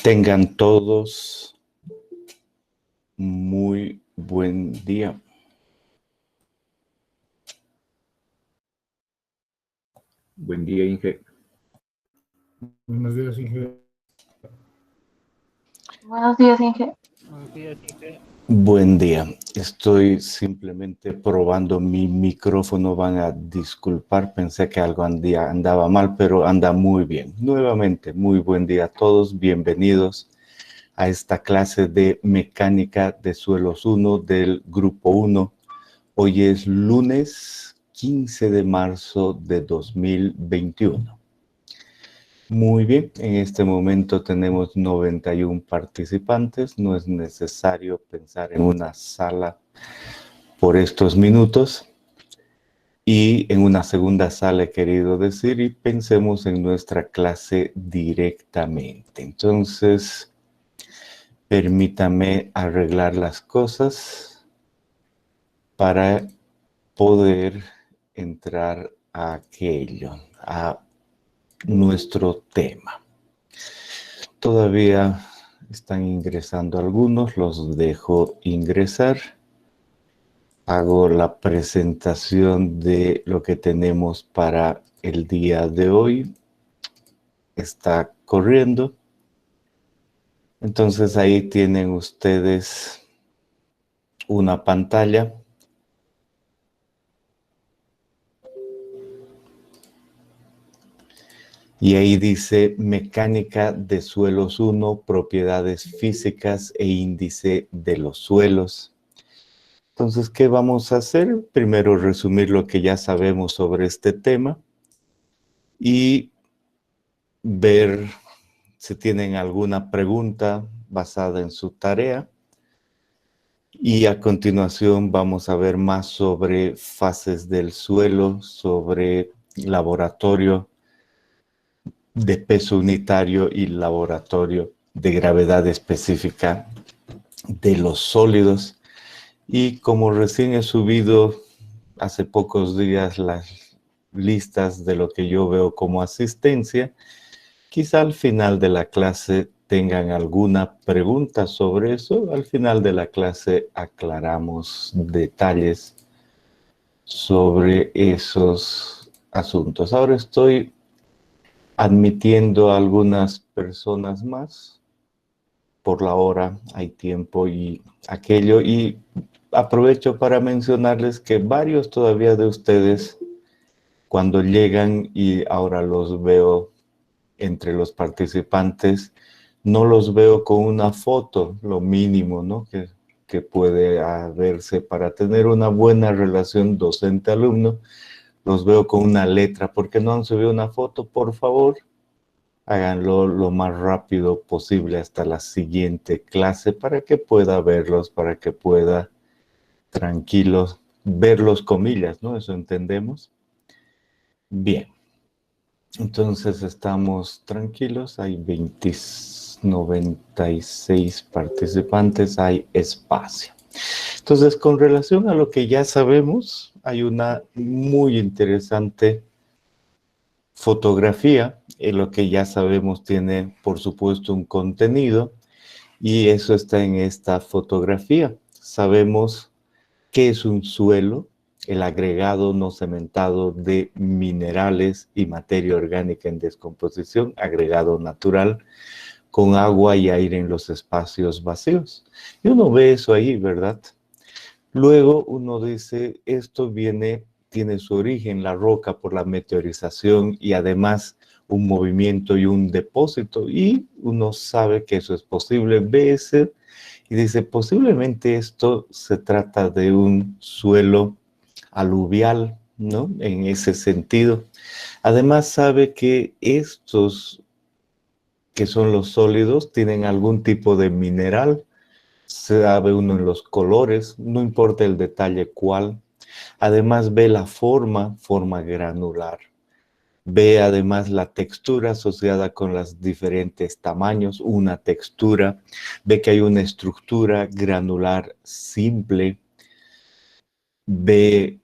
Tengan todos muy buen día. Buen día, Inge. Buenos días, Inge. Buenos días, Inge. Buen día. Estoy simplemente probando mi micrófono. Van a disculpar, pensé que algo andaba mal, pero anda muy bien. Nuevamente, muy buen día a todos. Bienvenidos a esta clase de mecánica de suelos 1 del grupo 1. Hoy es lunes 15 de marzo de 2021. Muy bien, en este momento tenemos 91 participantes. No es necesario pensar en una sala por estos minutos. Y en una segunda sala he querido decir, y pensemos en nuestra clase directamente. Entonces, permítame arreglar las cosas para poder entrar a aquello, a nuestro tema. Todavía están ingresando algunos, los dejo ingresar. Hago la presentación de lo que tenemos para el día de hoy. Está corriendo. Entonces ahí tienen ustedes una pantalla. Y ahí dice mecánica de suelos 1, propiedades físicas e índice de los suelos. Entonces, ¿qué vamos a hacer? Primero, resumir lo que ya sabemos sobre este tema y ver si tienen alguna pregunta basada en su tarea. Y a continuación vamos a ver más sobre fases del suelo, sobre laboratorio de peso unitario y laboratorio de gravedad específica de los sólidos. Y como recién he subido hace pocos días las listas de lo que yo veo como asistencia, quizá al final de la clase tengan alguna pregunta sobre eso. Al final de la clase aclaramos detalles sobre esos asuntos. Ahora estoy admitiendo a algunas personas más. Por la hora hay tiempo y aquello. Y aprovecho para mencionarles que varios todavía de ustedes, cuando llegan y ahora los veo entre los participantes, no los veo con una foto, lo mínimo, ¿no? que puede haberse para tener una buena relación docente-alumno. Los veo con una letra. ¿Por qué no han subido una foto? Por favor, háganlo lo más rápido posible hasta la siguiente clase para que pueda verlos, para que pueda tranquilos verlos, comillas, ¿no? Eso entendemos. Bien. Entonces estamos tranquilos. Hay 96 participantes, hay espacio. Entonces, con relación a lo que ya sabemos, hay una muy interesante fotografía. Lo que ya sabemos tiene, por supuesto, un contenido y eso está en esta fotografía. Sabemos qué es un suelo, el agregado no cementado de minerales y materia orgánica en descomposición, agregado natural, con agua y aire en los espacios vacíos. Y uno ve eso ahí, ¿verdad? Luego uno dice, esto tiene su origen la roca por la meteorización y además un movimiento y un depósito, y uno sabe que eso es posible. Ve ese y dice, posiblemente esto se trata de un suelo aluvial, ¿no? En ese sentido. Además sabe que estos, que son los sólidos, tienen algún tipo de mineral. Sabe uno en los colores, no importa el detalle cuál. Además ve la forma granular. Ve además la textura asociada con los diferentes tamaños, una textura. Ve que hay una estructura granular simple. Ve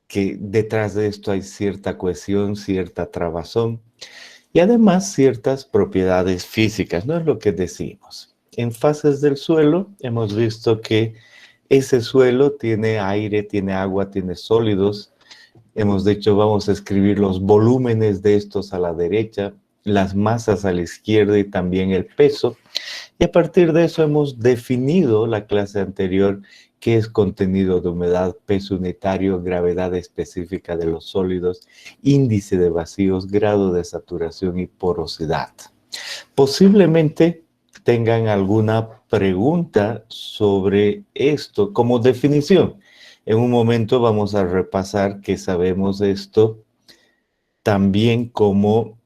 que detrás de esto hay cierta cohesión, cierta trabazón. y además ciertas propiedades físicas, no es lo que decimos. En fases del suelo hemos visto que ese suelo tiene aire, tiene agua, tiene sólidos. Hemos dicho, vamos a escribir los volúmenes de estos a la derecha, las masas a la izquierda y también el peso. Y a partir de eso hemos definido la clase anterior qué es contenido de humedad, peso unitario, gravedad específica de los sólidos, índice de vacíos, grado de saturación y porosidad. Posiblemente tengan alguna pregunta sobre esto como definición. En un momento vamos a repasar que sabemos esto también como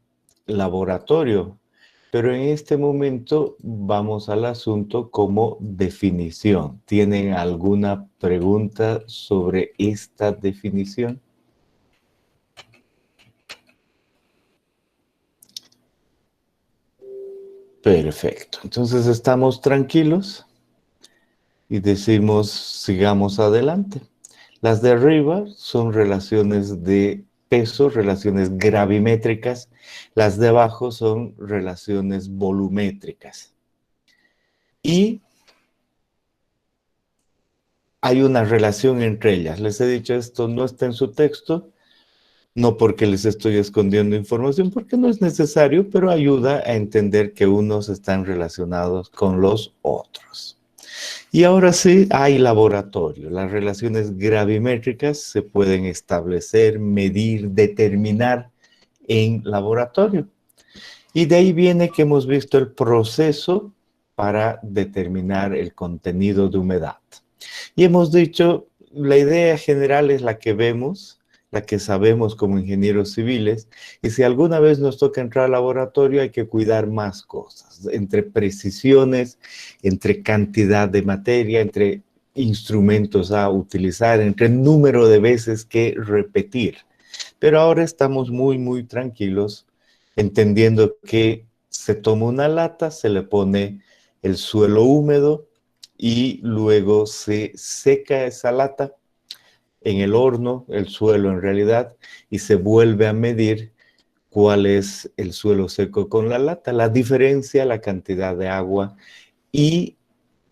laboratorio, pero en este momento vamos al asunto como definición. ¿Tienen alguna pregunta sobre esta definición? Perfecto. Entonces estamos tranquilos y decimos, sigamos adelante. Las de arriba son relaciones de peso, relaciones gravimétricas. Las de abajo son relaciones volumétricas. Y hay una relación entre ellas. Les he dicho, esto no está en su texto, no porque les estoy escondiendo información, porque no es necesario, pero ayuda a entender que unos están relacionados con los otros. Y ahora sí, hay laboratorio. Las relaciones gravimétricas se pueden establecer, medir, determinar en laboratorio. Y de ahí viene que hemos visto el proceso para determinar el contenido de humedad. Y hemos dicho, la idea general es la que vemos, la que sabemos como ingenieros civiles, y si alguna vez nos toca entrar al laboratorio hay que cuidar más cosas, entre precisiones, entre cantidad de materia, entre instrumentos a utilizar, entre número de veces que repetir. Pero ahora estamos muy tranquilos, entendiendo que se toma una lata, se le pone el suelo húmedo y luego se seca esa lata en el horno, el suelo en realidad, y se vuelve a medir cuál es el suelo seco con la lata, la diferencia, la cantidad de agua y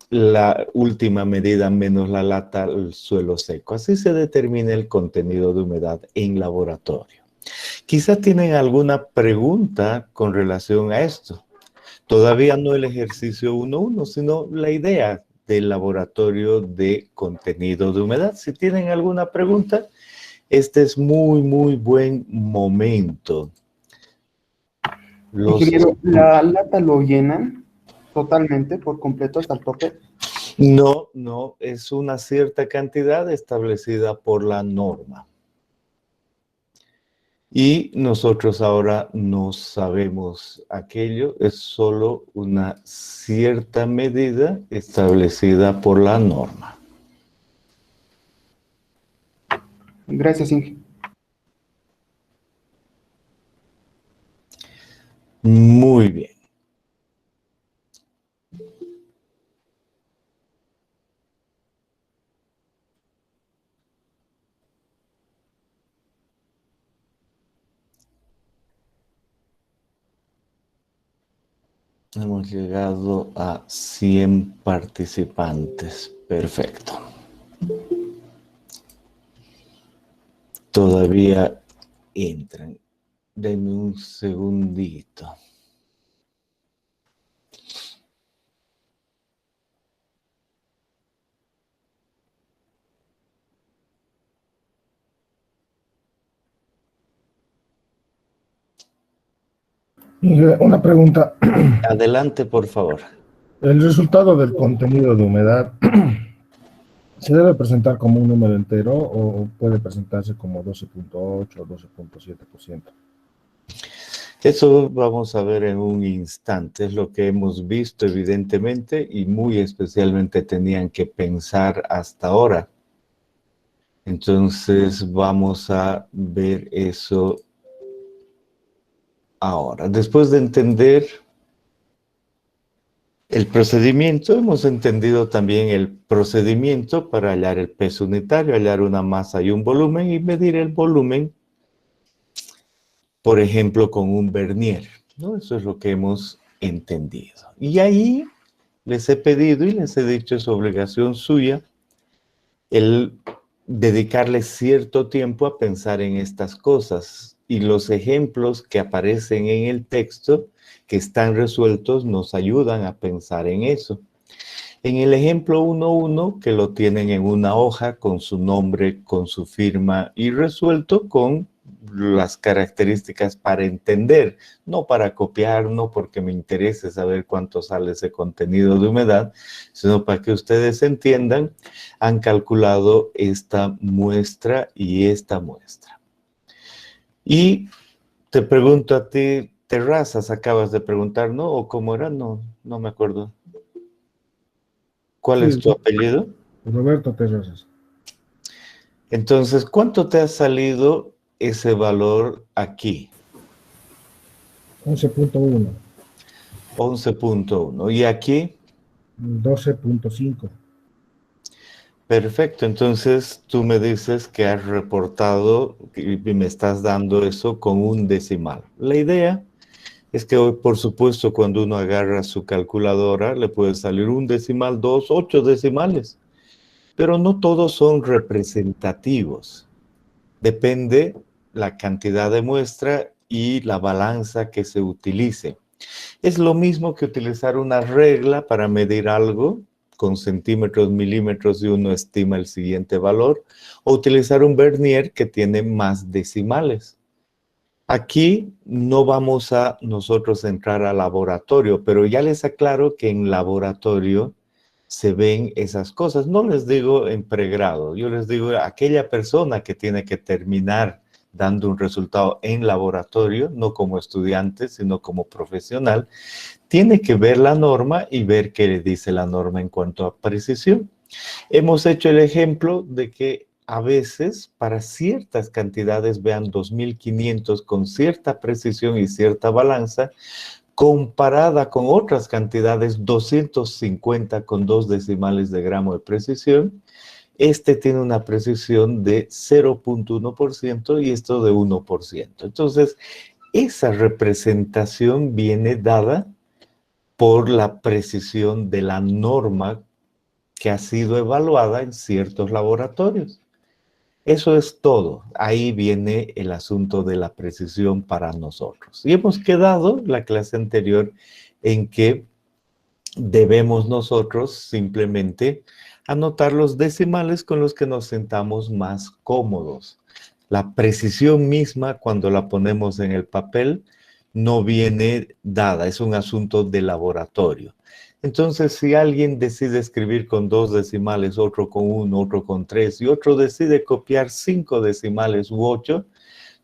la última medida menos la lata, el suelo seco. Así se determina el contenido de humedad en laboratorio. Quizás tienen alguna pregunta con relación a esto. Todavía no el ejercicio 1.1, sino la idea del laboratorio de contenido de humedad. Si tienen alguna pregunta, este es muy buen momento. Ingeniero, ¿la lata lo llenan totalmente, por completo, hasta el tope? No, es una cierta cantidad establecida por la norma. Y nosotros ahora no sabemos aquello, es solo una cierta medida establecida por la norma. Gracias, Inge. Muy bien. Hemos llegado a 100 participantes. Perfecto. Todavía entran. Denme un segundito. Inge, una pregunta. Adelante, por favor. El resultado del contenido de humedad ¿se debe presentar como un número entero o puede presentarse como 12.8 o 12.7%? Eso vamos a ver en un instante. Es lo que hemos visto evidentemente y muy especialmente tenían que pensar hasta ahora. Entonces vamos a ver eso ahora. Después de entender el procedimiento, hemos entendido también el procedimiento para hallar el peso unitario, hallar una masa y un volumen y medir el volumen por ejemplo, con un vernier, ¿no? Eso es lo que hemos entendido. Y ahí les he pedido y les he dicho, es obligación suya, el dedicarle cierto tiempo a pensar en estas cosas. Y los ejemplos que aparecen en el texto, que están resueltos, nos ayudan a pensar en eso. En el ejemplo 1.1, que lo tienen en una hoja con su nombre, con su firma y resuelto con las características para entender, no para copiar, no porque me interese saber cuánto sale ese contenido de humedad, sino para que ustedes entiendan, han calculado esta muestra y esta muestra. Y te pregunto a ti, Terrazas, acabas de preguntar, ¿no? ¿O cómo era? No, no me acuerdo. ¿Cuál es Sí, tu apellido? Roberto Terrazas. Entonces, ¿cuánto te ha salido ese valor aquí? 11.1. 11.1. ¿Y aquí? 12.5. Perfecto. Entonces, tú me dices que has reportado y me estás dando eso con un decimal. La idea es que hoy, por supuesto, cuando uno agarra su calculadora, le puede salir un decimal, dos, 8 decimales. Pero no todos son representativos. Depende la cantidad de muestra y la balanza que se utilice. Es lo mismo que utilizar una regla para medir algo con centímetros, milímetros y uno estima el siguiente valor, o utilizar un vernier que tiene más decimales. Aquí no vamos a nosotros entrar al laboratorio, pero ya les aclaro que en laboratorio se ven esas cosas. No les digo en pregrado, yo les digo a aquella persona que tiene que terminar dando un resultado en laboratorio, no como estudiante, sino como profesional, tiene que ver la norma y ver qué le dice la norma en cuanto a precisión. Hemos hecho el ejemplo de que a veces para ciertas cantidades, vean 2500 con cierta precisión y cierta balanza, comparada con otras cantidades 250 con 2 decimales de gramo de precisión, este tiene una precisión de 0.1% y esto de 1%. Entonces, esa representación viene dada por la precisión de la norma que ha sido evaluada en ciertos laboratorios. Eso es todo. Ahí viene el asunto de la precisión para nosotros. Y hemos quedado la clase anterior en que debemos nosotros simplemente anotar los decimales con los que nos sentamos más cómodos. La precisión misma, cuando la ponemos en el papel, no viene dada, es un asunto de laboratorio. Entonces, si alguien decide escribir con 2 decimales, otro con 1, otro con 3, y otro decide copiar 5 decimales u 8,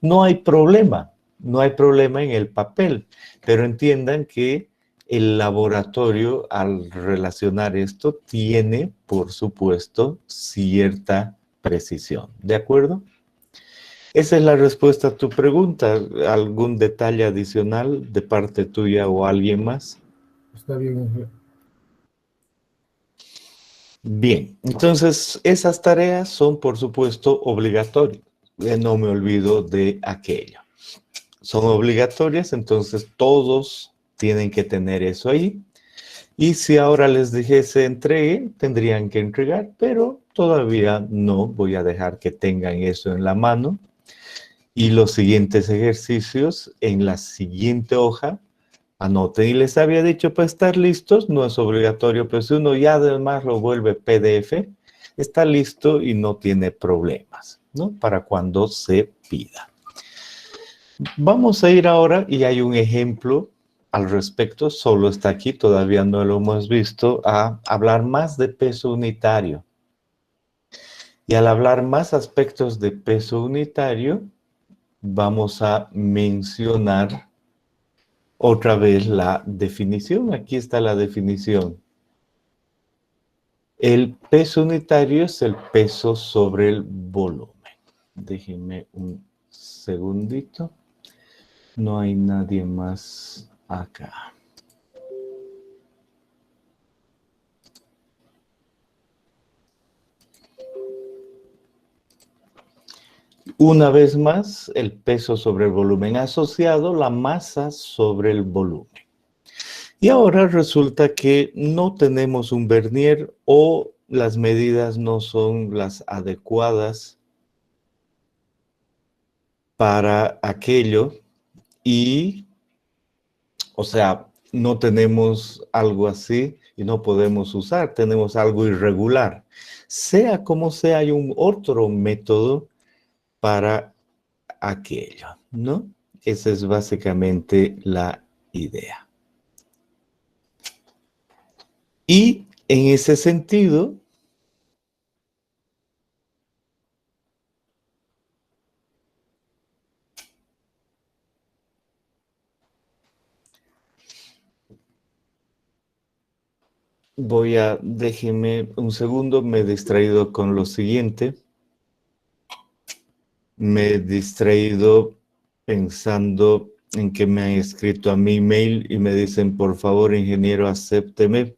no hay problema, no hay problema en el papel, pero entiendan que el laboratorio, al relacionar esto, tiene, por supuesto, cierta precisión. ¿De acuerdo? Esa es la respuesta a tu pregunta. ¿Algún detalle adicional de parte tuya o alguien más? Está bien. Bien, entonces esas tareas son, por supuesto, obligatorias. No me olvido de aquello. Son obligatorias, entonces todos tienen que tener eso ahí. Y si ahora les dijese entregue, tendrían que entregar, pero todavía no voy a dejar que tengan eso en la mano. Y los siguientes ejercicios en la siguiente hoja, anoten. Y les había dicho, para estar listos, no es obligatorio, pero si uno ya además lo vuelve PDF, está listo y no tiene problemas, ¿no? Para cuando se pida. Vamos a ir ahora, y hay un ejemplo al respecto, solo está aquí, todavía no lo hemos visto, a hablar más de peso unitario. Y al hablar más aspectos de peso unitario, vamos a mencionar otra vez la definición. Aquí está la definición. El peso unitario es el peso sobre el volumen. Déjenme un segundito. No hay nadie más acá. Una vez más, el peso sobre el volumen asociado, la masa sobre el volumen. Y ahora resulta que no tenemos un vernier o las medidas no son las adecuadas para aquello y, o sea, no tenemos algo así y no podemos usar, tenemos algo irregular. Sea como sea, hay un otro método para aquello, ¿no? Esa es básicamente la idea. Y en ese sentido, déjeme un segundo, me he distraído con lo siguiente. Me he distraído pensando en que me han escrito a mi email y me dicen, por favor, ingeniero, acépteme.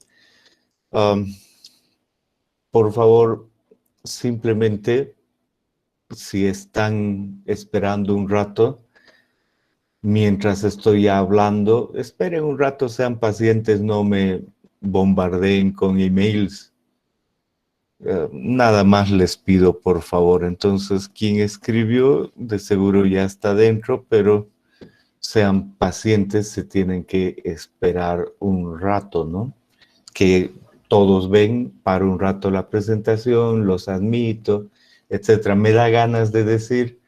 Por favor, simplemente, si están esperando un rato, mientras estoy hablando, esperen un rato, sean pacientes, no me bombardeen con emails. Nada más les pido, por favor. Entonces, quien escribió, de seguro ya está dentro, pero sean pacientes, se tienen que esperar un rato, ¿no? Que todos ven para un rato la presentación, los admito, etcétera. Me da ganas de decir,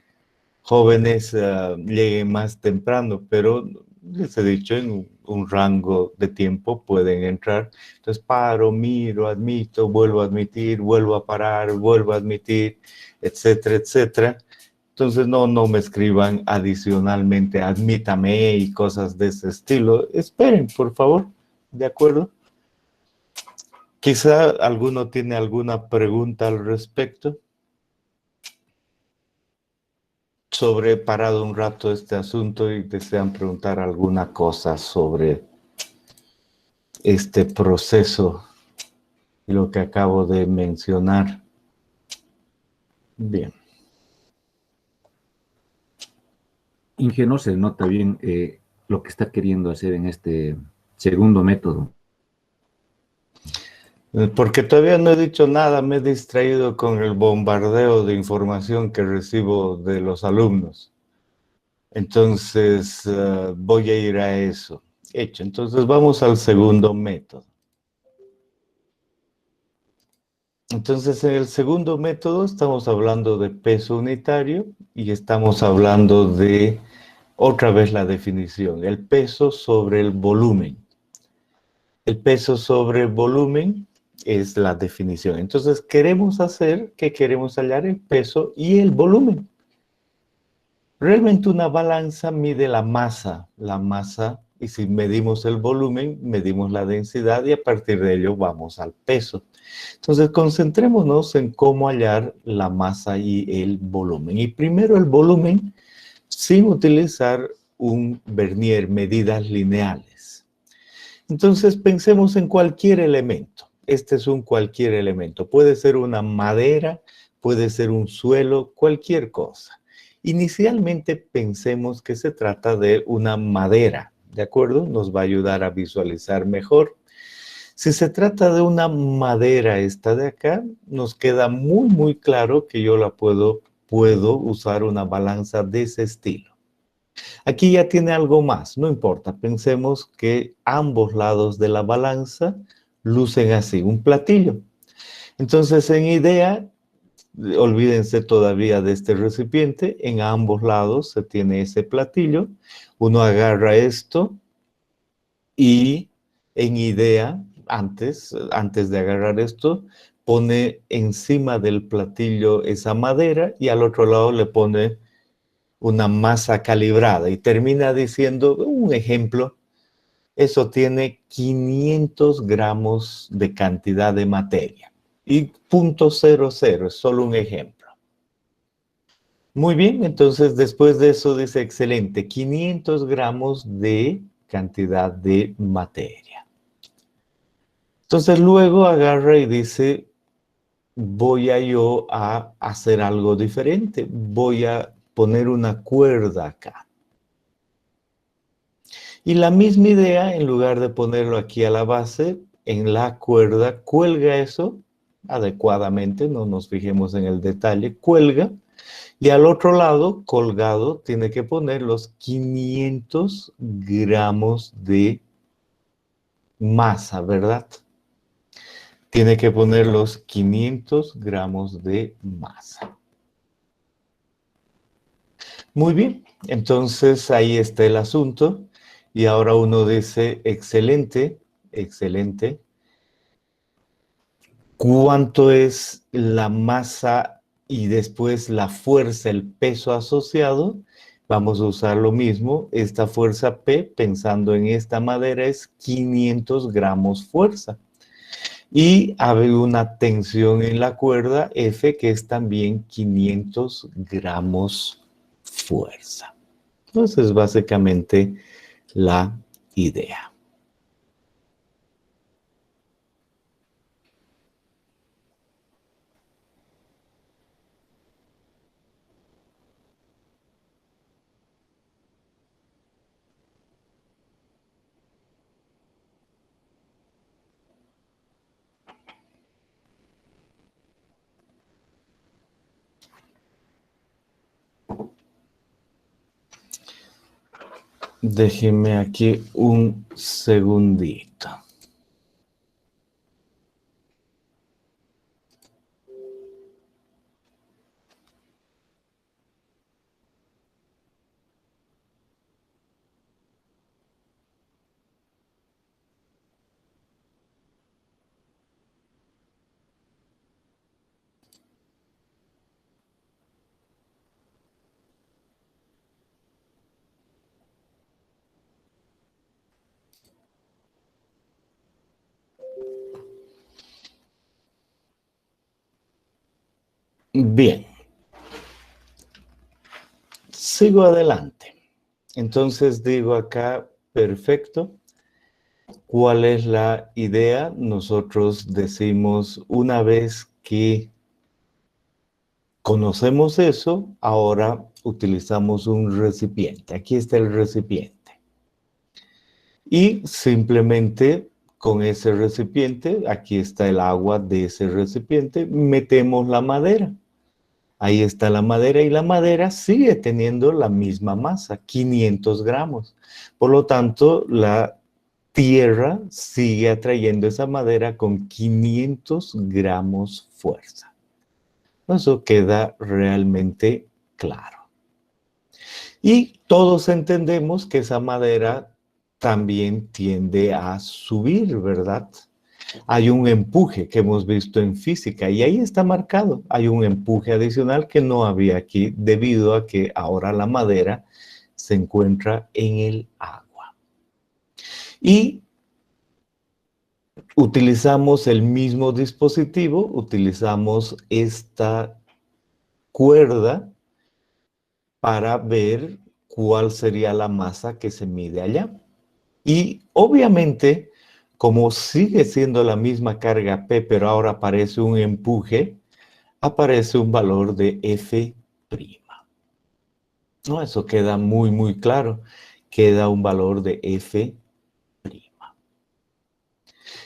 jóvenes, lleguen más temprano, pero les he dicho, en un rango de tiempo pueden entrar. Entonces paro, miro, admito, vuelvo a admitir, vuelvo a parar, vuelvo a admitir, etcétera, etcétera. Entonces no me escriban adicionalmente, admítame y cosas de ese estilo. Esperen, por favor, ¿de acuerdo? Quizá alguno tiene alguna pregunta al respecto. Sobre parado un rato este asunto y desean preguntar alguna cosa sobre este proceso y lo que acabo de mencionar. Bien. Inge, se nota bien lo que está queriendo hacer en este segundo método. Porque todavía no he dicho nada, me he distraído con el bombardeo de información que recibo de los alumnos. Entonces, voy a ir a eso. Hecho, entonces vamos al segundo método. Entonces, en el segundo método estamos hablando de peso unitario y estamos hablando de, otra vez la definición, el peso sobre el volumen. El peso sobre el volumen es la definición. Entonces, queremos hallar el peso y el volumen. Realmente una balanza mide la masa, y si medimos el volumen, medimos la densidad y a partir de ello vamos al peso. Entonces, concentrémonos en cómo hallar la masa y el volumen. Y primero el volumen sin utilizar un vernier, medidas lineales. Entonces, pensemos en cualquier elemento. Este es un cualquier elemento. Puede ser una madera, puede ser un suelo, cualquier cosa. Inicialmente pensemos que se trata de una madera, ¿de acuerdo? Nos va a ayudar a visualizar mejor. Si se trata de una madera esta de acá, nos queda muy, muy claro que yo puedo usar una balanza de ese estilo. Aquí ya tiene algo más, no importa. Pensemos que ambos lados de la balanza lucen así, un platillo. Entonces, en idea, olvídense todavía de este recipiente, en ambos lados se tiene ese platillo. Uno agarra esto y en idea, antes de agarrar esto, pone encima del platillo esa madera y al otro lado le pone una masa calibrada y termina diciendo, un ejemplo, eso tiene 500 gramos de cantidad de materia y 0.00 es solo un ejemplo. Muy bien, entonces después de eso dice, excelente, 500 gramos de cantidad de materia. Entonces luego agarra y dice, voy a yo a hacer algo diferente. Voy a poner una cuerda acá. Y la misma idea, en lugar de ponerlo aquí a la base, en la cuerda, cuelga eso adecuadamente, no nos fijemos en el detalle, cuelga. Y al otro lado, colgado, tiene que poner los 500 gramos de masa, ¿verdad? Tiene que poner los 500 gramos de masa. Muy bien, entonces ahí está el asunto. Y ahora uno dice, excelente, excelente. ¿Cuánto es la masa y después la fuerza, el peso asociado? Vamos a usar lo mismo. Esta fuerza P, pensando en esta madera, es 500 gramos fuerza. Y hay una tensión en la cuerda F, que es también 500 gramos fuerza. Entonces, básicamente, la idea. Déjeme aquí un segundito. Bien, sigo adelante. Entonces digo acá, perfecto. ¿Cuál es la idea? Nosotros decimos, una vez que conocemos eso, ahora utilizamos un recipiente. Aquí está el recipiente. Y simplemente con ese recipiente, aquí está el agua de ese recipiente, metemos la madera. Ahí está la madera y la madera sigue teniendo la misma masa, 500 gramos. Por lo tanto, la tierra sigue atrayendo esa madera con 500 gramos fuerza. Eso queda realmente claro. Y todos entendemos que esa madera también tiende a subir, ¿verdad? Hay un empuje que hemos visto en física y ahí está marcado. Hay un empuje adicional que no había aquí debido a que ahora la madera se encuentra en el agua. Y utilizamos el mismo dispositivo, utilizamos esta cuerda para ver cuál sería la masa que se mide allá. Y obviamente, como sigue siendo la misma carga P, pero ahora aparece un empuje, aparece un valor de F'. ¿No? Eso queda muy, muy claro. Queda un valor de F'.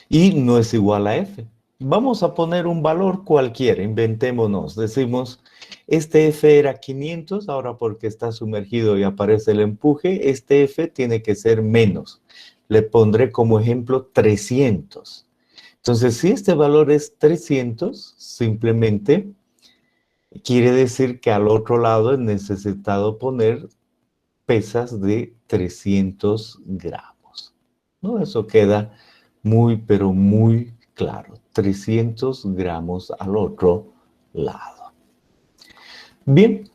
Y no es igual a F. Vamos a poner un valor cualquiera, inventémonos. Decimos, este F era 500, ahora porque está sumergido y aparece el empuje, este F tiene que ser menos. Le pondré como ejemplo 300. Entonces, si este valor es 300, simplemente quiere decir que al otro lado es necesitado poner pesas de 300 gramos. ¿No? Eso queda muy, pero muy claro. 300 gramos al otro lado. Bien,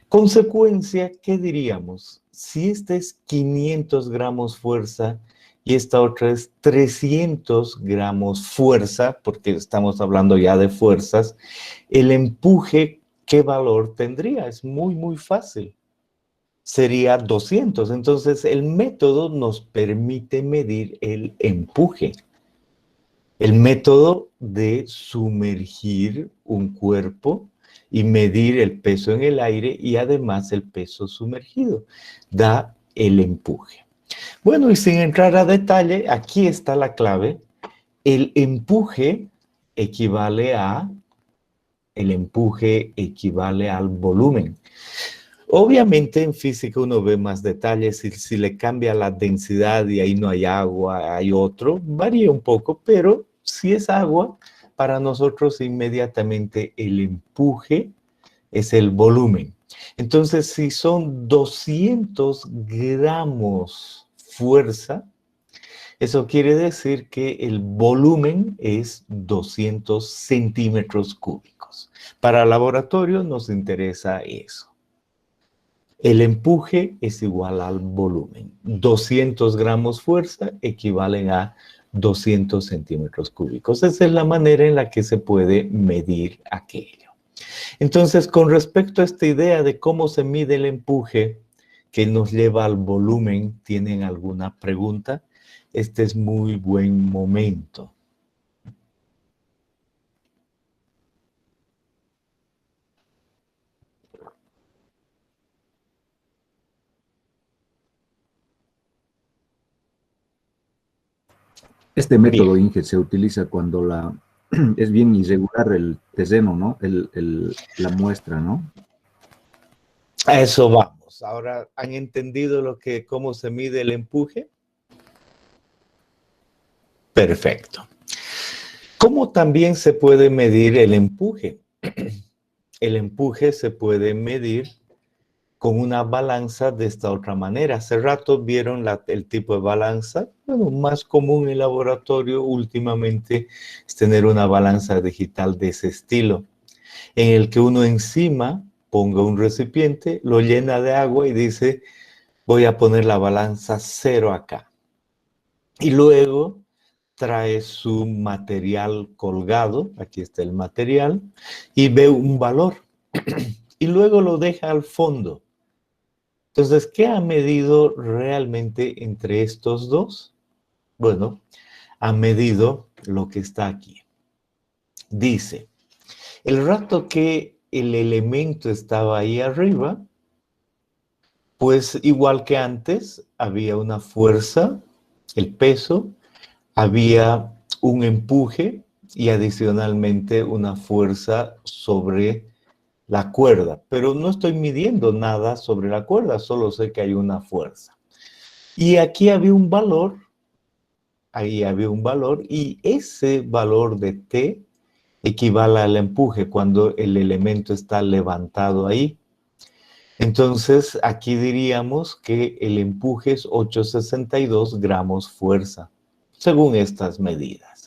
consecuencia, ¿qué diríamos? Si este es 500 gramos fuerza y esta otra es 300 gramos fuerza, porque estamos hablando ya de fuerzas, el empuje, ¿qué valor tendría? Es muy, muy fácil. Sería 200. Entonces, el método nos permite medir el empuje. El método de sumergir un cuerpo y medir el peso en el aire y además el peso sumergido da el empuje. Bueno, y sin entrar a detalle, aquí está la clave. El empuje equivale al volumen. Obviamente en física uno ve más detalles, si le cambia la densidad y ahí no hay agua, hay otro, varía un poco, pero si es agua, para nosotros inmediatamente el empuje es el volumen. Entonces, si son 200 gramos fuerza, eso quiere decir que el volumen es 200 centímetros cúbicos. Para el laboratorio nos interesa eso. El empuje es igual al volumen. 200 gramos fuerza equivalen a 200 centímetros cúbicos. Esa es la manera en la que se puede medir aquello. Entonces, con respecto a esta idea de cómo se mide el empuje que nos lleva al volumen, ¿tienen alguna pregunta? Este es muy buen momento. Este método, Inge, se utiliza cuando es bien irregular el terreno, ¿no? La muestra, ¿no? A eso vamos. Ahora, ¿han entendido cómo se mide el empuje? Perfecto. ¿Cómo también se puede medir el empuje? El empuje se puede medir con una balanza de esta otra manera. Hace rato vieron el tipo de balanza. Bueno, más común en el laboratorio últimamente es tener una balanza digital de ese estilo, en el que uno encima ponga un recipiente, lo llena de agua y dice, voy a poner la balanza 0 acá. Y luego trae su material colgado, aquí está el material, y ve un valor. Y luego lo deja al fondo. Entonces, ¿qué ha medido realmente entre estos dos? Bueno, ha medido lo que está aquí. Dice, el rato que el elemento estaba ahí arriba, pues igual que antes, había una fuerza, el peso, había un empuje y adicionalmente una fuerza sobre la cuerda, pero no estoy midiendo nada sobre la cuerda, solo sé que hay una fuerza. Y aquí había un valor, ahí había un valor, y ese valor de T equivale al empuje cuando el elemento está levantado ahí. Entonces, aquí diríamos que el empuje es 862 gramos fuerza, según estas medidas.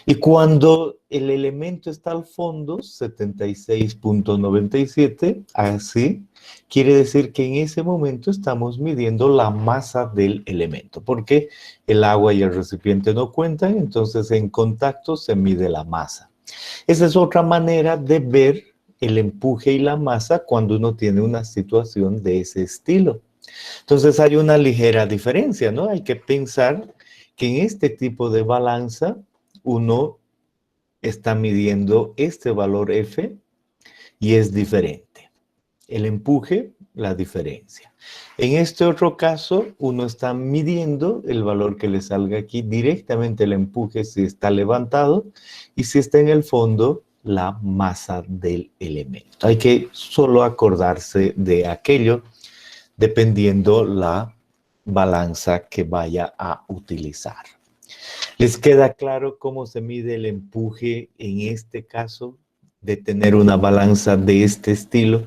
Y cuando el elemento está al fondo, 76.97, así, quiere decir que en ese momento estamos midiendo la masa del elemento, porque el agua y el recipiente no cuentan, entonces en contacto se mide la masa. Esa es otra manera de ver el empuje y la masa cuando uno tiene una situación de ese estilo. Entonces hay una ligera diferencia, ¿no? Hay que pensar que en este tipo de balanza uno está midiendo este valor F y es diferente. El empuje, la diferencia. En este otro caso, uno está midiendo el valor que le salga aquí directamente el empuje si está levantado y si está en el fondo, la masa del elemento. Hay que solo acordarse de aquello dependiendo la balanza que vaya a utilizar. ¿Les queda claro cómo se mide el empuje en este caso de tener una balanza de este estilo?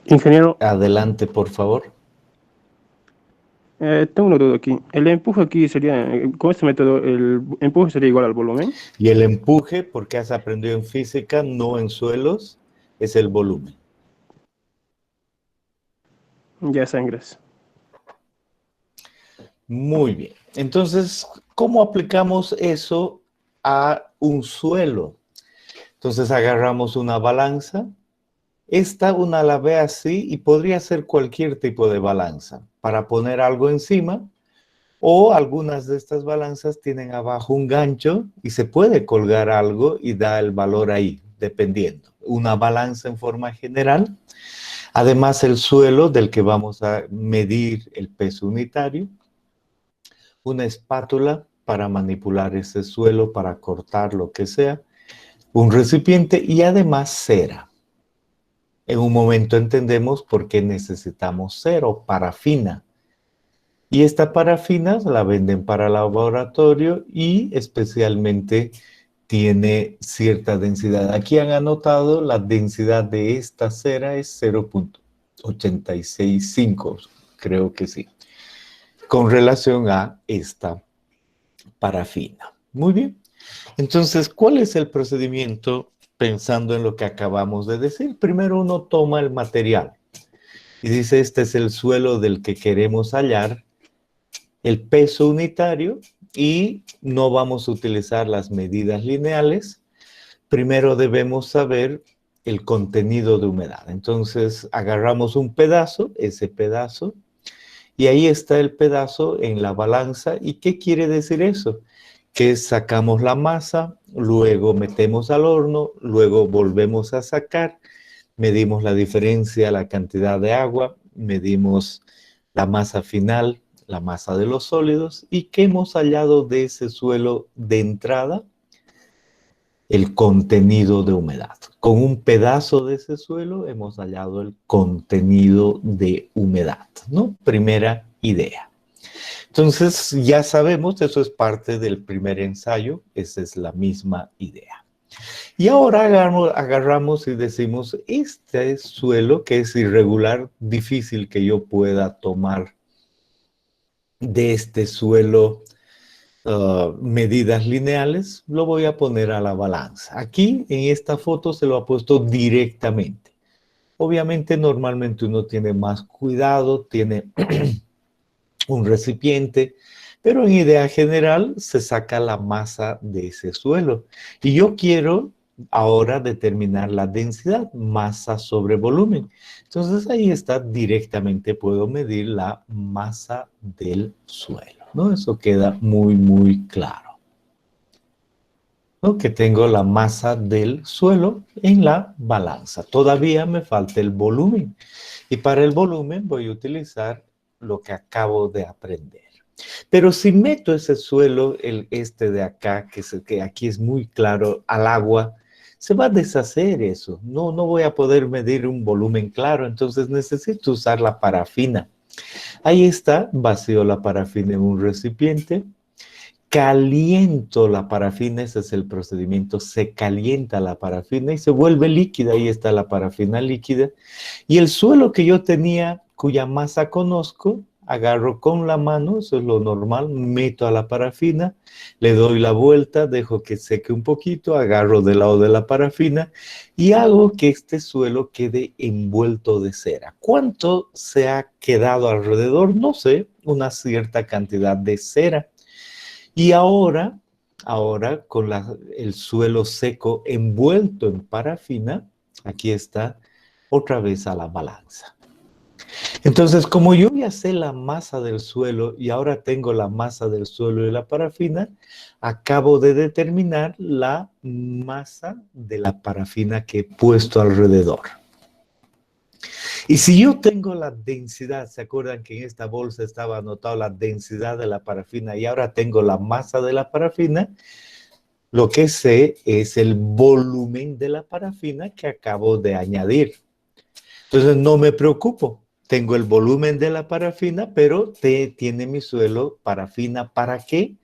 Ingeniero, Adelante, por favor. tengo una duda aquí. El empuje aquí sería, con este método, el empuje sería igual al volumen. Y el empuje, porque has aprendido en física, no en suelos, es el volumen. Ya está, gracias. Muy bien. Entonces, ¿cómo aplicamos eso a un suelo? Entonces agarramos una balanza. Esta una la ve así y podría ser cualquier tipo de balanza para poner algo encima, o algunas de estas balanzas tienen abajo un gancho y se puede colgar algo y da el valor ahí, dependiendo. Una balanza en forma general. Además, el suelo del que vamos a medir el peso unitario. Una espátula para manipular ese suelo, para cortar lo que sea. Un recipiente y además cera. En un momento entendemos por qué necesitamos cera o parafina. Y esta parafina la venden para laboratorio y especialmente tiene cierta densidad. Aquí han anotado la densidad de esta cera es 0.865, creo que sí, con relación a esta parafina. Muy bien. Entonces, ¿cuál es el procedimiento pensando en lo que acabamos de decir? Primero uno toma el material y dice, este es el suelo del que queremos hallar el peso unitario y no vamos a utilizar las medidas lineales. Primero debemos saber el contenido de humedad. Entonces, agarramos un pedazo, ese pedazo, y ahí está el pedazo en la balanza. ¿Y qué quiere decir eso? Que sacamos la masa, luego metemos al horno, luego volvemos a sacar, medimos la diferencia, la cantidad de agua, medimos la masa final, la masa de los sólidos, y ¿qué hemos hallado de ese suelo de entrada? El contenido de humedad. Con un pedazo de ese suelo hemos hallado el contenido de humedad, ¿no? Primera idea. Entonces, ya sabemos, eso es parte del primer ensayo, esa es la misma idea. Y ahora agarramos y decimos, este suelo que es irregular, difícil que yo pueda tomar de este suelo medidas lineales, lo voy a poner a la balanza. Aquí, en esta foto, se lo ha puesto directamente. Obviamente, normalmente uno tiene más cuidado, tiene un recipiente, pero en idea general se saca la masa de ese suelo. Y yo quiero ahora determinar la densidad, masa sobre volumen. Entonces ahí está, directamente puedo medir la masa del suelo, ¿no? Eso queda muy, muy claro, ¿no? Que tengo la masa del suelo en la balanza. Todavía me falta el volumen. Y para el volumen voy a utilizar lo que acabo de aprender. Pero si meto ese suelo, este de acá, que aquí es muy claro, al agua, se va a deshacer eso. No voy a poder medir un volumen claro, entonces necesito usar la parafina. Ahí está, vacío la parafina en un recipiente, caliento la parafina, ese es el procedimiento, se calienta la parafina y se vuelve líquida, ahí está la parafina líquida. Y el suelo que yo tenía, cuya masa conozco, agarro con la mano, eso es lo normal, meto a la parafina, le doy la vuelta, dejo que seque un poquito, agarro del lado de la parafina y hago que este suelo quede envuelto de cera. ¿Cuánto se ha quedado alrededor? No sé, una cierta cantidad de cera. Y ahora con el suelo seco envuelto en parafina, aquí está, otra vez a la balanza. Entonces, como yo ya sé la masa del suelo y ahora tengo la masa del suelo y la parafina, acabo de determinar la masa de la parafina que he puesto alrededor. Y si yo tengo la densidad, ¿se acuerdan que en esta bolsa estaba anotado la densidad de la parafina y ahora tengo la masa de la parafina? Lo que sé es el volumen de la parafina que acabo de añadir. Entonces no me preocupo. Tengo el volumen de la parafina, pero tiene mi suelo parafina. ¿Para qué?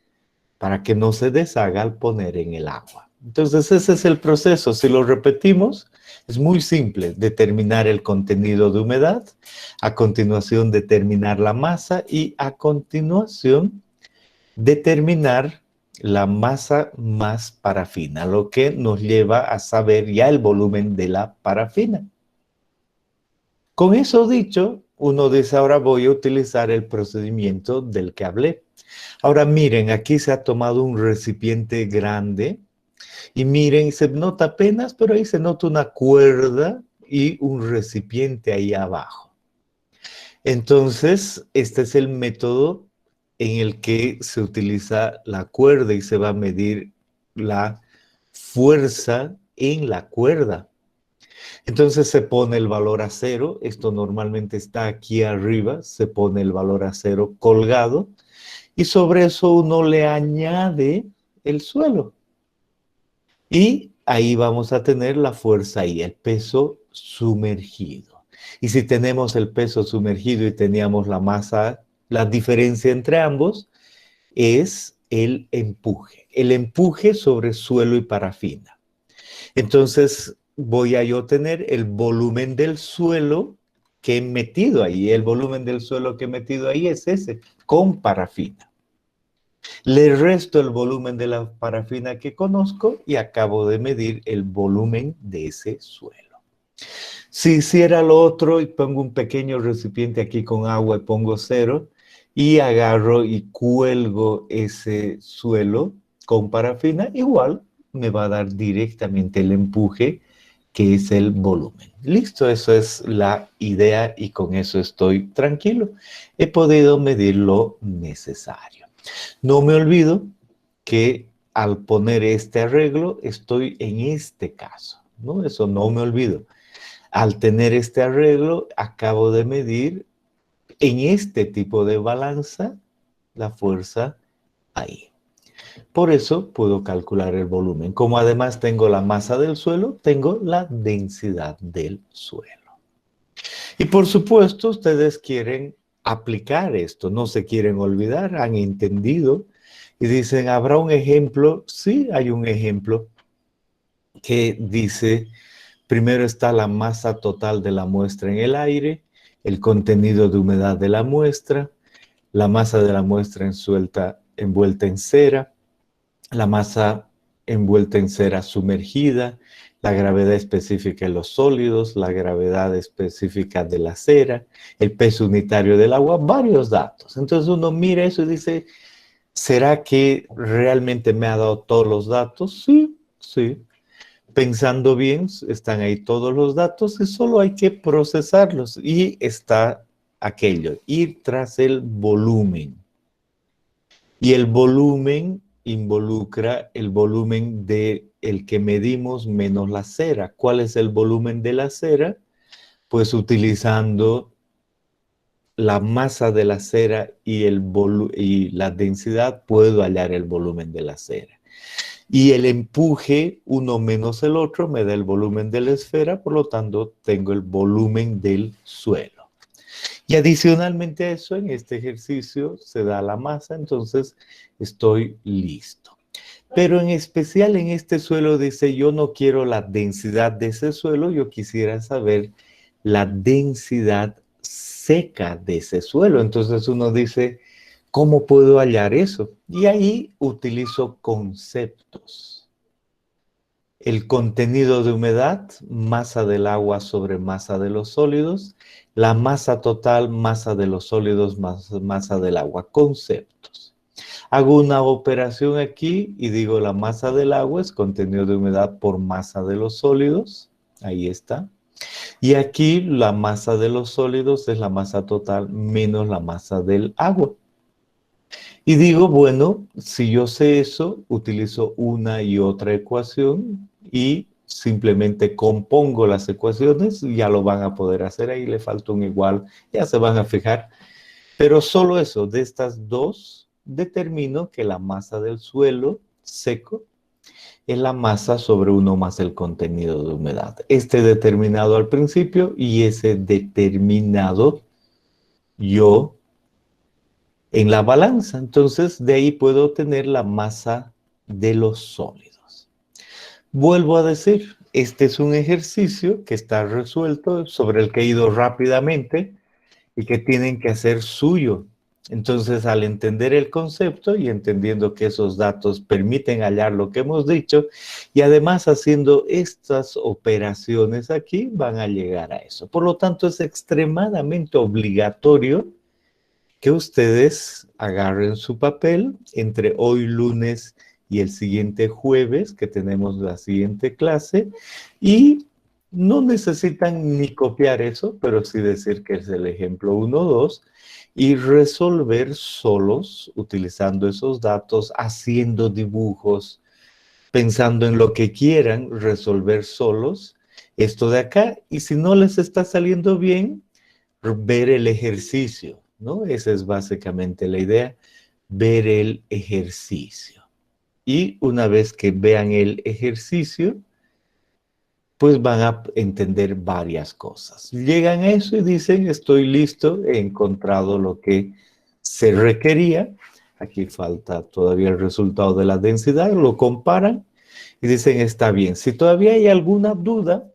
Para que no se deshaga al poner en el agua. Entonces ese es el proceso. Si lo repetimos, es muy simple. Determinar el contenido de humedad, a continuación determinar la masa y a continuación determinar la masa más parafina, lo que nos lleva a saber ya el volumen de la parafina. Con eso dicho, uno dice, ahora voy a utilizar el procedimiento del que hablé. Ahora miren, aquí se ha tomado un recipiente grande y miren, se nota apenas, pero ahí se nota una cuerda y un recipiente ahí abajo. Entonces, este es el método en el que se utiliza la cuerda y se va a medir la fuerza en la cuerda. Entonces se pone el valor a 0, esto normalmente está aquí arriba, se pone el valor a 0 colgado y sobre eso uno le añade el suelo. Y ahí vamos a tener la fuerza y el peso sumergido. Y si tenemos el peso sumergido y teníamos la masa, la diferencia entre ambos es el empuje sobre suelo y parafina. Entonces voy a yo tener el volumen del suelo que he metido ahí. El volumen del suelo que he metido ahí es ese, con parafina. Le resto el volumen de la parafina que conozco y acabo de medir el volumen de ese suelo. Si hiciera lo otro y pongo un pequeño recipiente aquí con agua y pongo 0 y agarro y cuelgo ese suelo con parafina, igual me va a dar directamente el empuje, que es el volumen. Listo, eso es la idea y con eso estoy tranquilo. He podido medir lo necesario. No me olvido que al poner este arreglo estoy en este caso, ¿no? Eso no me olvido. Al tener este arreglo acabo de medir en este tipo de balanza la fuerza ahí. Por eso puedo calcular el volumen. Como además tengo la masa del suelo, tengo la densidad del suelo. Y por supuesto, ustedes quieren aplicar esto, no se quieren olvidar, han entendido y dicen, ¿habrá un ejemplo? Sí, hay un ejemplo que dice, primero está la masa total de la muestra en el aire, el contenido de humedad de la muestra, la masa de la muestra envuelta en cera, la masa envuelta en cera sumergida, la gravedad específica de los sólidos, la gravedad específica de la cera, el peso unitario del agua, varios datos. Entonces uno mira eso y dice, ¿será que realmente me ha dado todos los datos? Sí, sí. Pensando bien, están ahí todos los datos y solo hay que procesarlos. Y está aquello, ir tras el volumen. Y el volumen involucra el volumen del que medimos menos la cera. ¿Cuál es el volumen de la cera? Pues utilizando la masa de la cera y la densidad, puedo hallar el volumen de la cera. Y el empuje, uno menos el otro, me da el volumen de la esfera, por lo tanto, tengo el volumen del suelo. Y adicionalmente a eso, en este ejercicio se da la masa, entonces estoy listo. Pero en especial en este suelo dice, yo no quiero la densidad de ese suelo, yo quisiera saber la densidad seca de ese suelo. Entonces uno dice, ¿cómo puedo hallar eso? Y ahí utilizo conceptos. El contenido de humedad, masa del agua sobre masa de los sólidos, la masa total, masa de los sólidos más masa del agua, conceptos. Hago una operación aquí y digo la masa del agua es contenido de humedad por masa de los sólidos, ahí está. Y aquí la masa de los sólidos es la masa total menos la masa del agua. Y digo, bueno, si yo sé eso, utilizo una y otra ecuación y simplemente compongo las ecuaciones y ya lo van a poder hacer. Ahí le falta un igual, ya se van a fijar. Pero solo eso, de estas dos, determino que la masa del suelo seco es la masa sobre 1 más el contenido de humedad. Este determinado al principio y ese determinado yo en la balanza. Entonces, de ahí puedo obtener la masa de los sólidos. Vuelvo a decir, este es un ejercicio que está resuelto, sobre el que he ido rápidamente y que tienen que hacer suyo. Entonces, al entender el concepto y entendiendo que esos datos permiten hallar lo que hemos dicho, y además haciendo estas operaciones aquí, van a llegar a eso. Por lo tanto, es extremadamente obligatorio que ustedes agarren su papel entre hoy lunes y el siguiente jueves, que tenemos la siguiente clase, y no necesitan ni copiar eso, pero sí decir que es el ejemplo 1, 2, y resolver solos, utilizando esos datos, haciendo dibujos, pensando en lo que quieran, resolver solos esto de acá, y si no les está saliendo bien, ver el ejercicio, ¿no? Esa es básicamente la idea, ver el ejercicio. Y una vez que vean el ejercicio, pues van a entender varias cosas. Llegan a eso y dicen, estoy listo, he encontrado lo que se requería. Aquí falta todavía el resultado de la densidad, lo comparan y dicen, está bien. Si todavía hay alguna duda,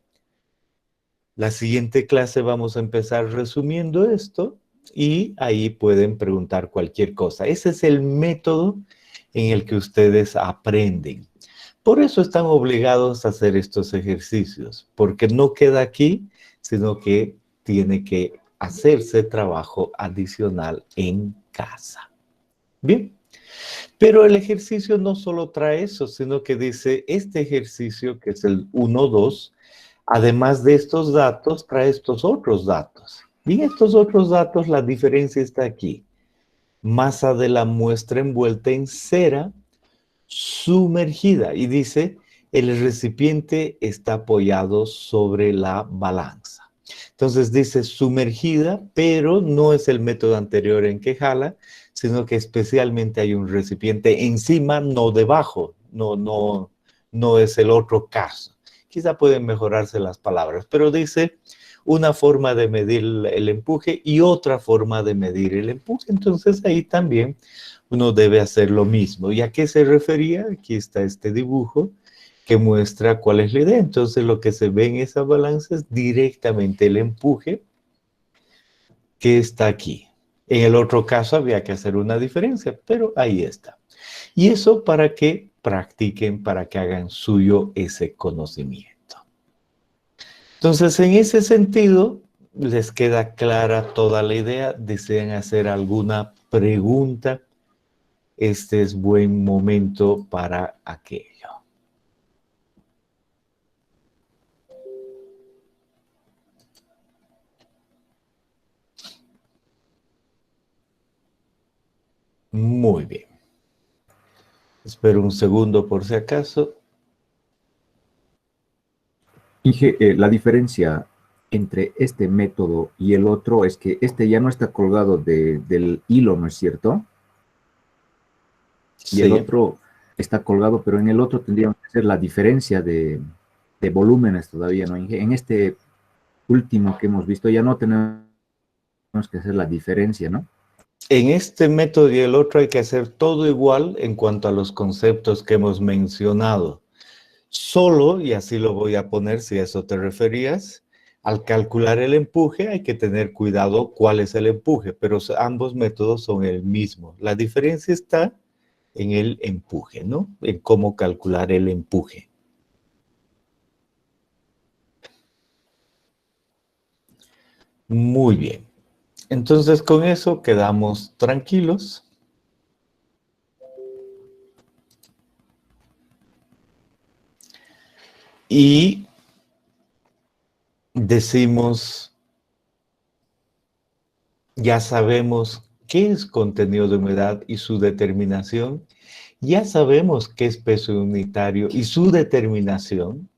la siguiente clase vamos a empezar resumiendo esto y ahí pueden preguntar cualquier cosa. Ese es el método en el que ustedes aprenden. Por eso están obligados a hacer estos ejercicios, porque no queda aquí, sino que tiene que hacerse trabajo adicional en casa. Bien, pero el ejercicio no solo trae eso, sino que dice, este ejercicio, que es el 1-2, además de estos datos, trae estos otros datos. Y en estos otros datos, la diferencia está aquí. Masa de la muestra envuelta en cera, sumergida, y dice, el recipiente está apoyado sobre la balanza. Entonces dice sumergida, pero no es el método anterior en que jala, sino que especialmente hay un recipiente encima, no debajo, no es el otro caso. Quizá pueden mejorarse las palabras, pero dice una forma de medir el empuje y otra forma de medir el empuje. Entonces ahí también uno debe hacer lo mismo. ¿Y a qué se refería? Aquí está este dibujo que muestra cuál es la idea. Entonces lo que se ve en esa balanza es directamente el empuje que está aquí. En el otro caso había que hacer una diferencia, pero ahí está. Y eso para que practiquen, para que hagan suyo ese conocimiento. Entonces, en ese sentido, ¿les queda clara toda la idea? ¿Desean hacer alguna pregunta? Este es buen momento para aquello. Muy bien. Espero un segundo por si acaso. Inge, la diferencia entre este método y el otro es que este ya no está colgado del hilo, ¿no es cierto? Y el otro está colgado, pero en el otro tendríamos que hacer la diferencia de volúmenes todavía, ¿no, Inge? En este último que hemos visto ya no tenemos que hacer la diferencia, ¿no? En este método y el otro hay que hacer todo igual en cuanto a los conceptos que hemos mencionado. Solo, y así lo voy a poner si a eso te referías, al calcular el empuje hay que tener cuidado cuál es el empuje, pero ambos métodos son el mismo. La diferencia está en el empuje, ¿no? En cómo calcular el empuje. Muy bien. Entonces con eso quedamos tranquilos. Y decimos, ya sabemos qué es contenido de humedad y su determinación. Ya sabemos qué es peso unitario y su determinación.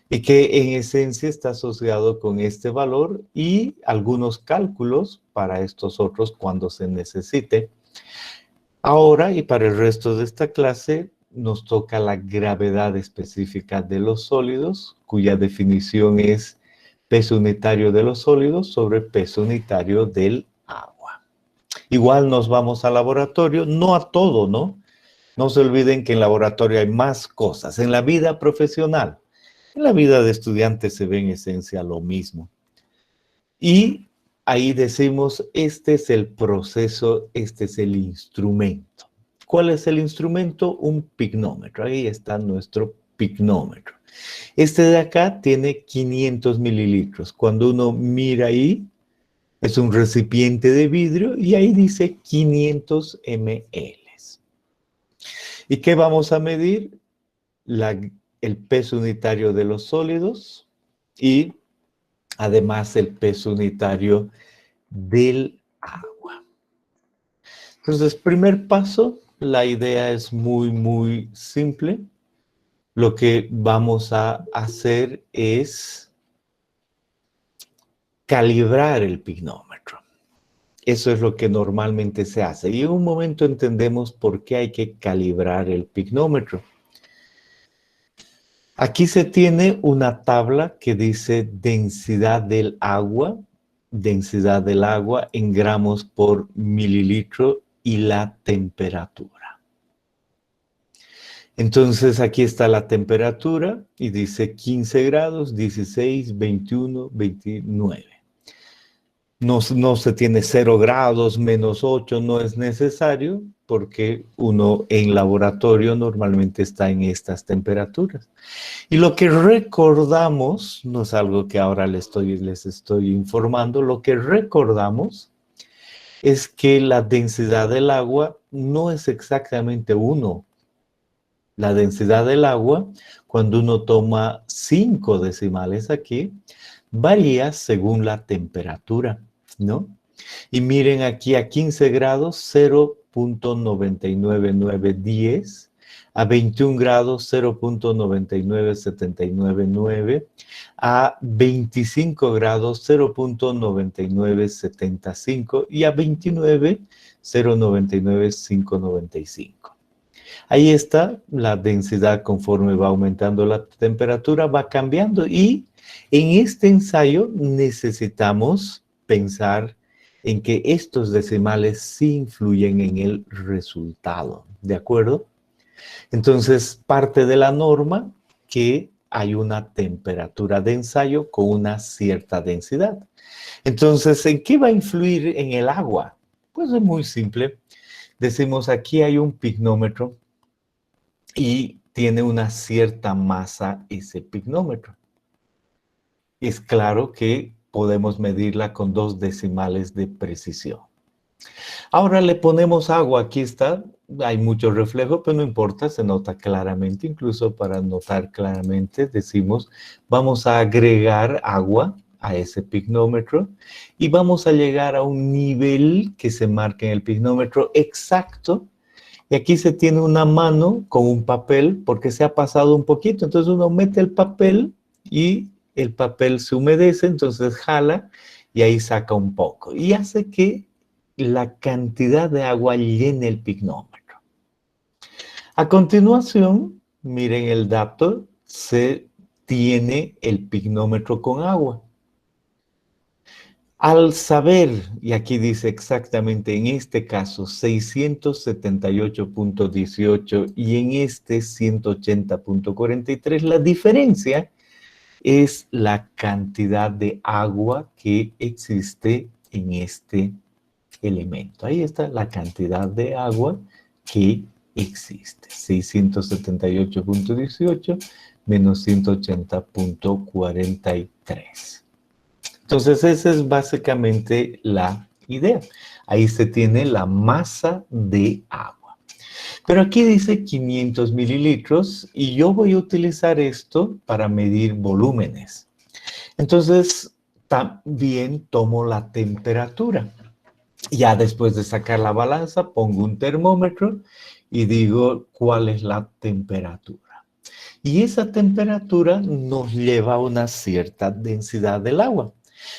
Y que en esencia está asociado con este valor y algunos cálculos para estos otros cuando se necesite. Ahora y para el resto de esta clase nos toca la gravedad específica de los sólidos, cuya definición es peso unitario de los sólidos sobre peso unitario del agua. Igual nos vamos al laboratorio, no a todo, ¿no? No se olviden que en laboratorio hay más cosas. En la vida profesional, en la vida de estudiantes se ve en esencia lo mismo. Y ahí decimos, este es el proceso, este es el instrumento. ¿Cuál es el instrumento? Un pignómetro. Ahí está nuestro pignómetro. Este de acá tiene 500 mililitros. Cuando uno mira ahí, es un recipiente de vidrio y ahí dice 500 ml. ¿Y qué vamos a medir? El peso unitario de los sólidos y además el peso unitario del agua. Entonces, primer paso, la idea es muy simple. Lo que vamos a hacer es calibrar el pignómetro. Eso es lo que normalmente se hace. Y en un momento entendemos por qué hay que calibrar el pignómetro. Aquí se tiene una tabla que dice densidad del agua en gramos por mililitro y la temperatura. Entonces aquí está la temperatura y dice 15 grados, 16, 21, 29. No se tiene 0 grados, menos 8, no es necesario porque uno en laboratorio normalmente está en estas temperaturas. Y lo que recordamos, no es algo que ahora les estoy informando, lo que recordamos es que la densidad del agua no es exactamente 1. La densidad del agua, cuando uno toma 5 decimales aquí, varía según la temperatura, ¿no? Y miren aquí a 15 grados, 0.99910, a 21 grados, 0.99799, a 25 grados, 0.9975 y a 29, 0.99595. Ahí está la densidad conforme va aumentando la temperatura, va cambiando y en este ensayo necesitamos pensar en que estos decimales sí influyen en el resultado, ¿de acuerdo? Entonces, parte de la norma que hay una temperatura de ensayo con una cierta densidad. Entonces, ¿en qué va a influir en el agua? Pues es muy simple. Decimos, aquí hay un pignómetro y tiene una cierta masa ese pignómetro. Es claro que podemos medirla con 2 decimales de precisión. Ahora le ponemos agua, aquí está, hay mucho reflejo, pero no importa, se nota claramente, incluso para notar claramente decimos, vamos a agregar agua a ese pignómetro y vamos a llegar a un nivel que se marca en el pignómetro exacto. Y aquí se tiene una mano con un papel porque se ha pasado un poquito. Entonces uno mete el papel y el papel se humedece, entonces jala y ahí saca un poco. Y hace que la cantidad de agua llene el pignómetro. A continuación, miren el dato, se tiene el pignómetro con agua. Al saber, y aquí dice exactamente en este caso 678.18 y en este 180.43, la diferencia es la cantidad de agua que existe en este elemento. Ahí está la cantidad de agua que existe. 678.18 menos 180.43. Entonces, esa es básicamente la idea. Ahí se tiene la masa de agua. Pero aquí dice 500 mililitros y yo voy a utilizar esto para medir volúmenes. Entonces, también tomo la temperatura. Ya después de sacar la balanza, pongo un termómetro y digo cuál es la temperatura. Y esa temperatura nos lleva a una cierta densidad del agua.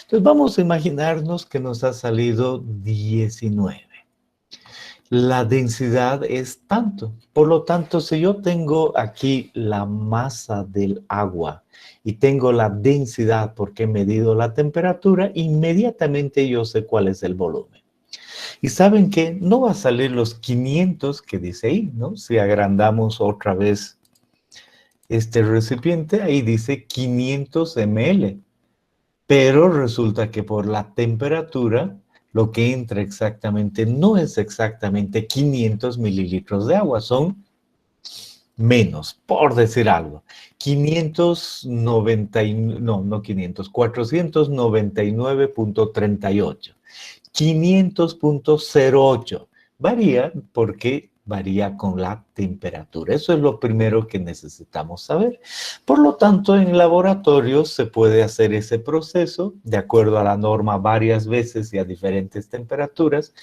Entonces vamos a imaginarnos que nos ha salido 19. La densidad es tanto. Por lo tanto, si yo tengo aquí la masa del agua y tengo la densidad porque he medido la temperatura, inmediatamente yo sé cuál es el volumen. Y ¿saben qué? No va a salir los 500 que dice ahí, ¿no? Si agrandamos otra vez este recipiente, ahí dice 500 ml. Pero resulta que por la temperatura, lo que entra exactamente no es exactamente 500 mililitros de agua, son menos, por decir algo. 499.38. 500.08. Varía porque varía con la temperatura. Eso es lo primero que necesitamos saber. Por lo tanto, en laboratorio se puede hacer ese proceso de acuerdo a la norma varias veces y a diferentes temperaturas.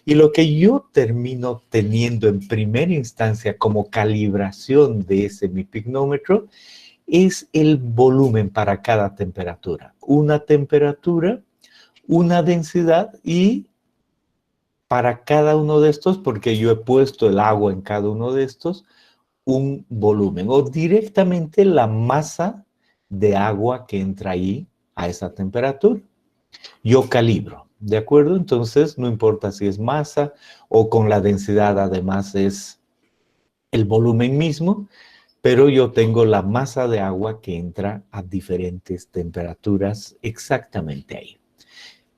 Y lo que yo termino teniendo en primera instancia como calibración de ese mi pignómetro es el volumen para cada temperatura. Una temperatura, una densidad y para cada uno de estos, porque yo he puesto el agua en cada uno de estos, un volumen o directamente la masa de agua que entra ahí a esa temperatura. Yo calibro, ¿de acuerdo? Entonces, no importa si es masa o con la densidad, además es el volumen mismo, pero yo tengo la masa de agua que entra a diferentes temperaturas exactamente ahí.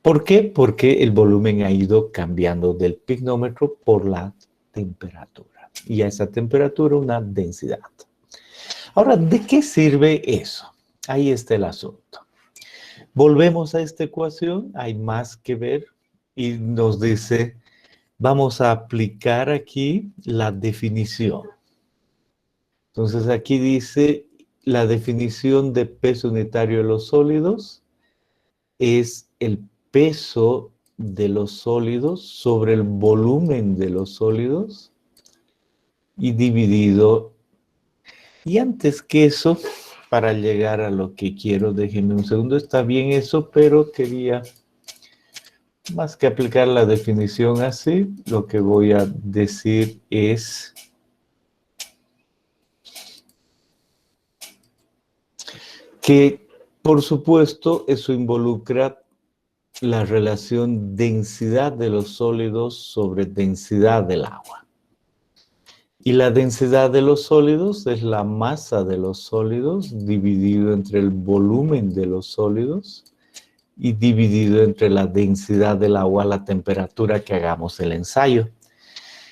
¿Por qué? Porque el volumen ha ido cambiando del pignómetro por la temperatura. Y a esa temperatura una densidad. Ahora, ¿de qué sirve eso? Ahí está el asunto. Volvemos a esta ecuación, hay más que ver y nos dice, vamos a aplicar aquí la definición. Entonces aquí dice, la definición de peso unitario de los sólidos es el peso de los sólidos sobre el volumen de los sólidos y dividido. Y antes que eso, para llegar a lo que quiero, déjenme un segundo, está bien eso, pero quería, más que aplicar la definición así, lo que voy a decir es que, por supuesto, eso involucra la relación densidad de los sólidos sobre densidad del agua. Y la densidad de los sólidos es la masa de los sólidos dividido entre el volumen de los sólidos y dividido entre la densidad del agua a la temperatura que hagamos el ensayo.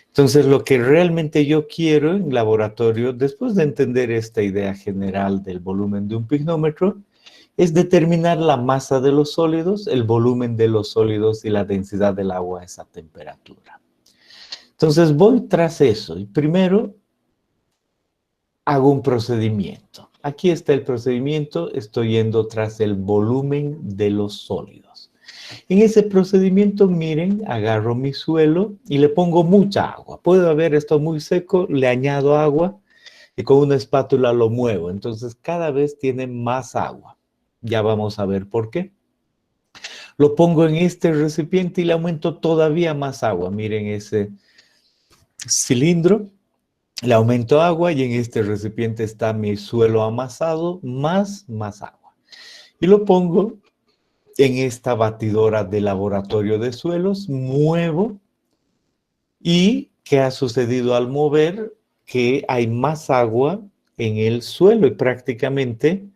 Entonces, lo que realmente yo quiero en laboratorio, después de entender esta idea general del volumen de un pignómetro, es determinar la masa de los sólidos, el volumen de los sólidos y la densidad del agua a esa temperatura. Entonces voy tras eso y primero hago un procedimiento. Aquí está el procedimiento, estoy yendo tras el volumen de los sólidos. En ese procedimiento, miren, agarro mi suelo y le pongo mucha agua. Puedo ver esto muy seco, le añado agua y con una espátula lo muevo. Entonces cada vez tiene más agua. Ya vamos a ver por qué. Lo pongo en este recipiente y le aumento todavía más agua. Miren ese cilindro, le aumento agua y en este recipiente está mi suelo amasado, más agua. Y lo pongo en esta batidora de laboratorio de suelos, muevo y ¿qué ha sucedido al mover? Que hay más agua en el suelo y prácticamente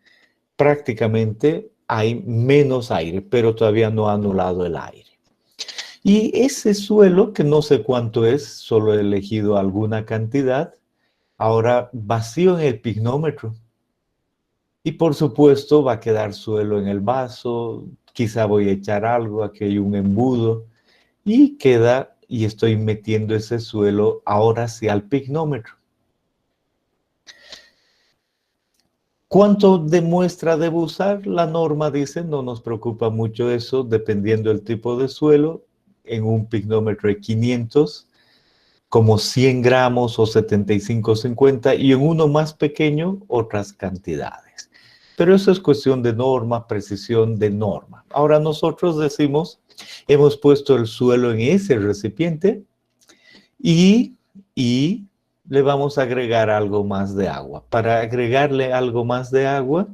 hay menos aire, pero todavía no ha anulado el aire. Y ese suelo, que no sé cuánto es, solo he elegido alguna cantidad, ahora vacío en el pignómetro. Y por supuesto va a quedar suelo en el vaso, quizá voy a echar algo, aquí hay un embudo, y queda, y estoy metiendo ese suelo ahora sí al pignómetro. ¿Cuánto de muestra debo usar? La norma dice, no nos preocupa mucho eso, dependiendo del tipo de suelo, en un pignómetro de 500, como 100 gramos o 75, 50, y en uno más pequeño, otras cantidades. Pero eso es cuestión de norma, precisión de norma. Ahora nosotros decimos, hemos puesto el suelo en ese recipiente y le vamos a agregar algo más de agua. Para agregarle algo más de agua,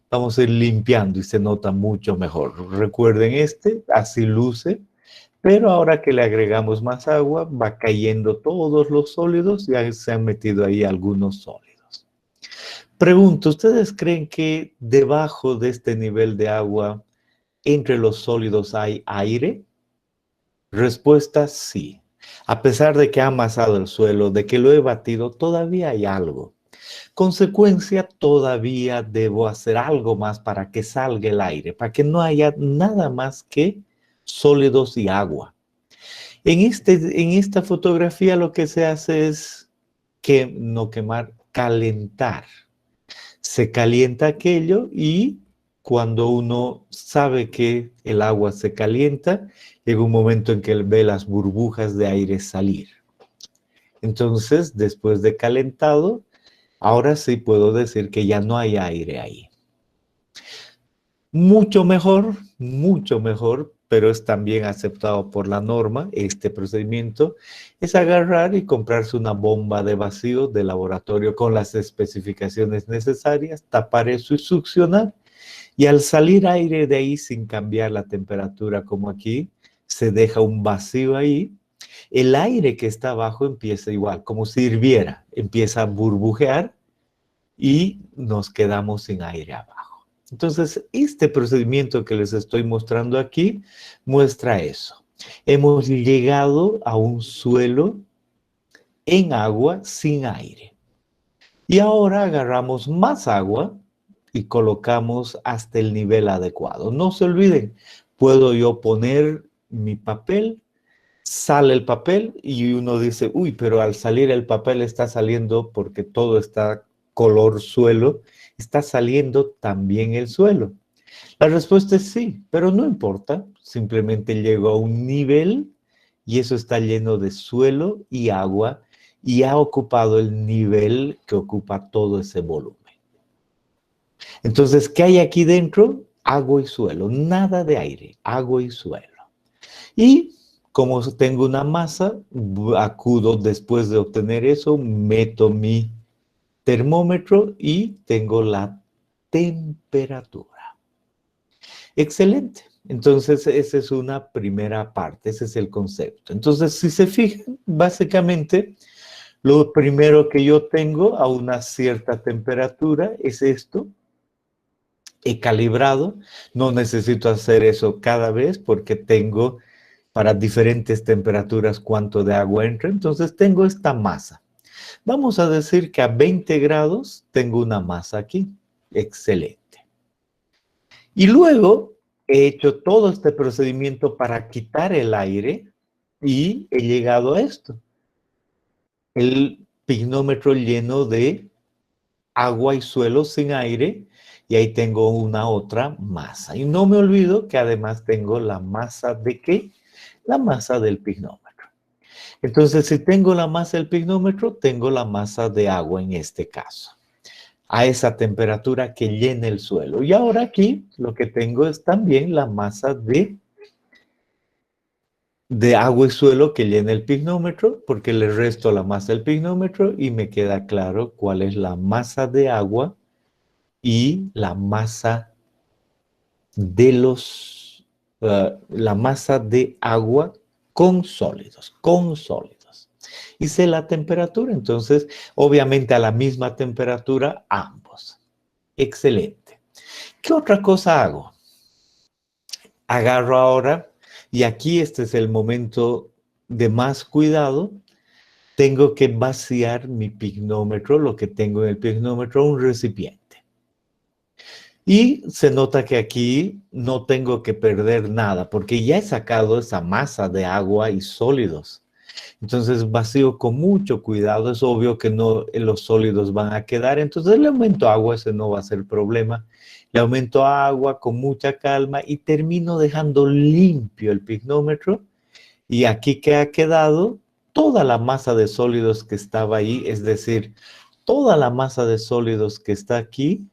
vamos a ir limpiando y se nota mucho mejor. Recuerden así luce, pero ahora que le agregamos más agua, va cayendo todos los sólidos, ya se han metido ahí algunos sólidos. Pregunto, ¿ustedes creen que debajo de este nivel de agua entre los sólidos hay aire? Respuesta, sí. A pesar de que ha amasado el suelo, de que lo he batido, todavía hay algo. Consecuencia, todavía debo hacer algo más para que salga el aire, para que no haya nada más que sólidos y agua. En esta fotografía lo que se hace es no quemar, calentar. Se calienta aquello y cuando uno sabe que el agua se calienta, llega un momento en que él ve las burbujas de aire salir. Entonces, después de calentado, ahora sí puedo decir que ya no hay aire ahí. Mucho mejor, pero es también aceptado por la norma, este procedimiento, es agarrar y comprarse una bomba de vacío de laboratorio con las especificaciones necesarias, tapar eso y succionar. Y al salir aire de ahí sin cambiar la temperatura como aquí, se deja un vacío ahí. El aire que está abajo empieza igual, como si hirviera, empieza a burbujear y nos quedamos sin aire abajo. Entonces, este procedimiento que les estoy mostrando aquí muestra eso. Hemos llegado a un suelo en agua sin aire. Y ahora agarramos más agua y colocamos hasta el nivel adecuado. No se olviden, puedo yo poner mi papel, sale el papel y uno dice, uy, pero al salir el papel está saliendo porque todo está color suelo, está saliendo también el suelo. La respuesta es sí, pero no importa, simplemente llego a un nivel y eso está lleno de suelo y agua y ha ocupado el nivel que ocupa todo ese volumen. Entonces, ¿qué hay aquí dentro? Agua y suelo, nada de aire, agua y suelo. Y como tengo una masa, acudo después de obtener eso, meto mi termómetro y tengo la temperatura. Excelente. Entonces, esa es una primera parte, ese es el concepto. Entonces, si se fijan, básicamente, lo primero que yo tengo a una cierta temperatura es esto. He calibrado, no necesito hacer eso cada vez porque tengo para diferentes temperaturas cuánto de agua entra. Entonces, tengo esta masa. Vamos a decir que a 20 grados tengo una masa aquí. Excelente. Y luego he hecho todo este procedimiento para quitar el aire y he llegado a esto. El pignómetro lleno de agua y suelo sin aire y ahí tengo una otra masa. Y no me olvido que además tengo la masa de ¿qué? La masa del pignómetro. Entonces, si tengo la masa del pignómetro, tengo la masa de agua en este caso, a esa temperatura que llena el suelo. Y ahora aquí lo que tengo es también la masa de agua y suelo que llena el pignómetro, porque le resto la masa del pignómetro y me queda claro cuál es la masa de agua y la masa de la masa de agua con sólidos. Y sé la temperatura, entonces, obviamente a la misma temperatura, ambos. Excelente. ¿Qué otra cosa hago? Agarro ahora, y aquí este es el momento de más cuidado, tengo que vaciar mi pignómetro, lo que tengo en el pignómetro, un recipiente. Y se nota que aquí no tengo que perder nada, porque ya he sacado esa masa de agua y sólidos. Entonces vacío con mucho cuidado, es obvio que no los sólidos van a quedar, entonces le aumento agua, ese no va a ser problema. Le aumento agua con mucha calma y termino dejando limpio el pignómetro. Y aquí que ha quedado toda la masa de sólidos que estaba ahí, es decir, toda la masa de sólidos que está aquí,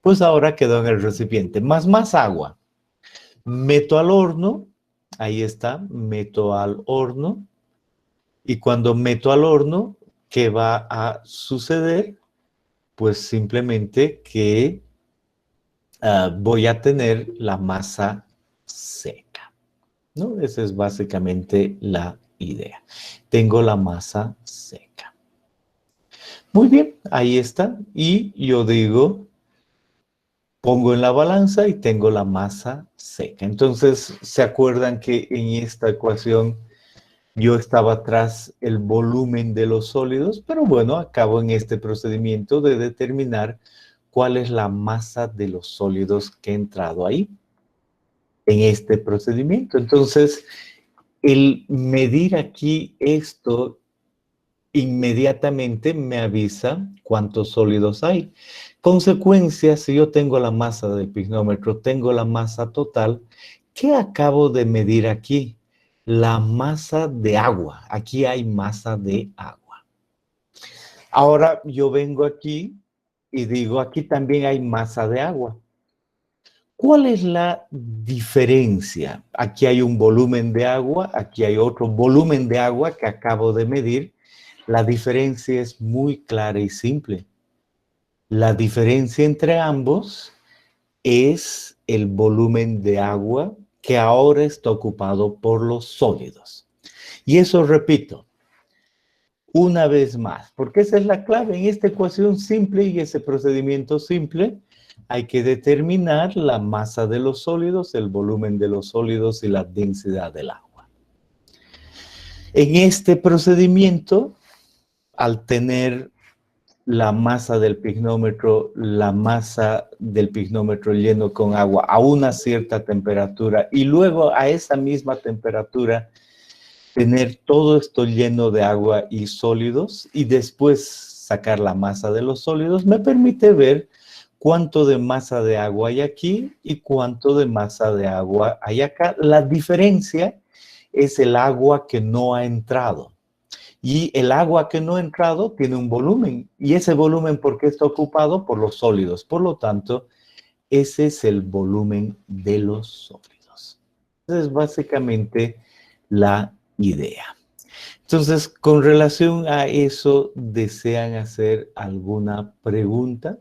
pues ahora quedó en el recipiente, más agua. Meto al horno, ahí está, meto al horno. Y cuando meto al horno, ¿qué va a suceder? Pues simplemente que voy a tener la masa seca, ¿no? Esa es básicamente la idea. Tengo la masa seca. Muy bien, ahí está. Y yo digo, pongo en la balanza y tengo la masa seca. Entonces, ¿se acuerdan que en esta ecuación yo estaba tras el volumen de los sólidos? Pero bueno, acabo en este procedimiento de determinar cuál es la masa de los sólidos que ha entrado ahí, en este procedimiento. Entonces, el medir aquí esto inmediatamente me avisa cuántos sólidos hay. Consecuencia, si yo tengo la masa del pignómetro, tengo la masa total, ¿qué acabo de medir aquí? La masa de agua. Aquí hay masa de agua. Ahora yo vengo aquí y digo, aquí también hay masa de agua. ¿Cuál es la diferencia? Aquí hay un volumen de agua, aquí hay otro volumen de agua que acabo de medir. La diferencia es muy clara y simple. La diferencia entre ambos es el volumen de agua que ahora está ocupado por los sólidos. Y eso repito, una vez más, porque esa es la clave en esta ecuación simple y ese procedimiento simple. Hay que determinar la masa de los sólidos, el volumen de los sólidos y la densidad del agua. En este procedimiento, al tener la masa del pignómetro lleno con agua a una cierta temperatura y luego a esa misma temperatura tener todo esto lleno de agua y sólidos y después sacar la masa de los sólidos, me permite ver cuánto de masa de agua hay aquí y cuánto de masa de agua hay acá. La diferencia es el agua que no ha entrado. Y el agua que no ha entrado tiene un volumen. Y ese volumen, ¿por qué está ocupado? Por los sólidos. Por lo tanto, ese es el volumen de los sólidos. Esa es básicamente la idea. Entonces, con relación a eso, ¿desean hacer alguna pregunta?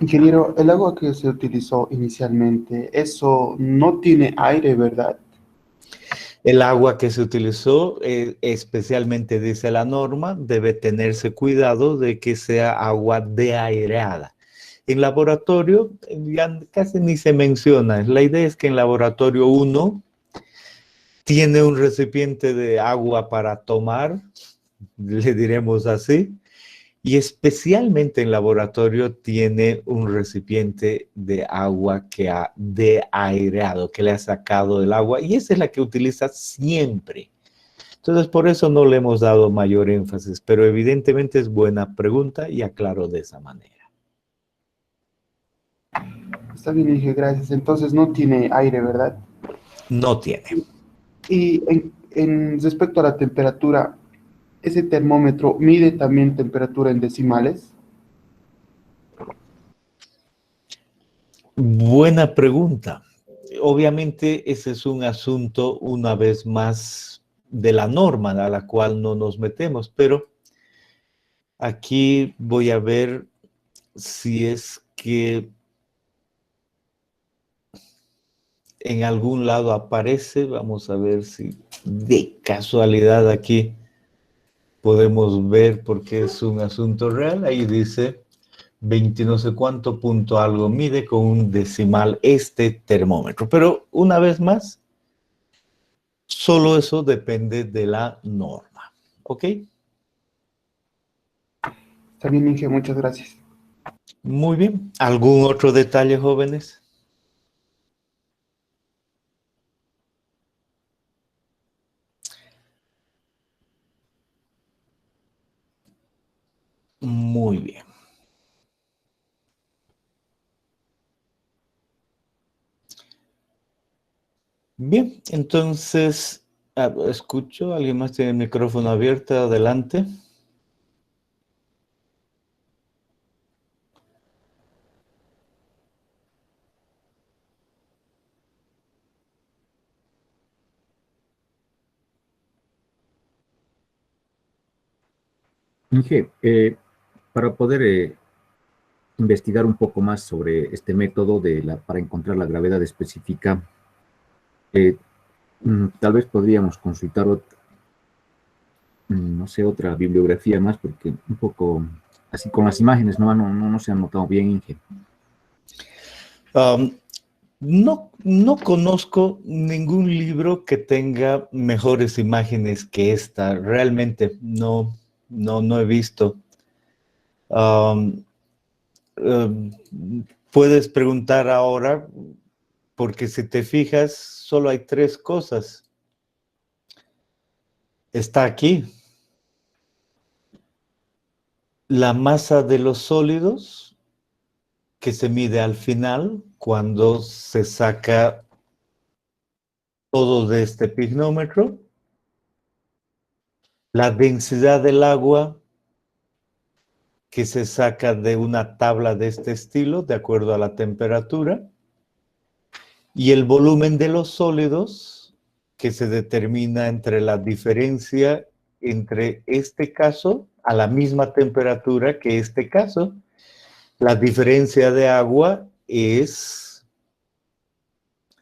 Ingeniero, el agua que se utilizó inicialmente, eso no tiene aire, ¿verdad? El agua que se utilizó, especialmente dice la norma, debe tenerse cuidado de que sea agua deaireada. En laboratorio ya casi ni se menciona. La idea es que en laboratorio 1 tiene un recipiente de agua para tomar, le diremos así, y especialmente en laboratorio tiene un recipiente de agua que ha deaireado, que le ha sacado el agua, y esa es la que utiliza siempre. Entonces, por eso no le hemos dado mayor énfasis, pero evidentemente es buena pregunta y aclaro de esa manera. Está bien, dije, gracias. Entonces no tiene aire, ¿verdad? No tiene. Y en respecto a la temperatura, ¿ese termómetro mide también temperatura en decimales? Buena pregunta. Obviamente ese es un asunto, una vez más, de la norma a la cual no nos metemos, pero aquí voy a ver si es que en algún lado aparece. Vamos a ver si de casualidad aquí podemos ver porque es un asunto real. Ahí dice 20 no sé cuánto punto algo mide con un decimal este termómetro. Pero una vez más, solo eso depende de la norma. ¿Ok? Está bien, Inge, muchas gracias. Muy bien. ¿Algún otro detalle, jóvenes? Muy bien. Bien, entonces, escucho, ¿alguien más tiene el micrófono abierto? Adelante. Inge, para poder investigar un poco más sobre este método para encontrar la gravedad específica, tal vez podríamos consultar no sé, otra bibliografía más, porque un poco Así con las imágenes no se han notado bien, Inge. No conozco ningún libro que tenga mejores imágenes que esta. Realmente no he visto. Puedes preguntar ahora, porque si te fijas, solo hay 3 cosas. Está aquí. La masa de los sólidos, que se mide al final, cuando se saca todo de este pignómetro. La densidad del agua, que se saca de una tabla de este estilo, de acuerdo a la temperatura. Y el volumen de los sólidos, que se determina entre la diferencia entre este caso, a la misma temperatura que este caso. La diferencia de agua es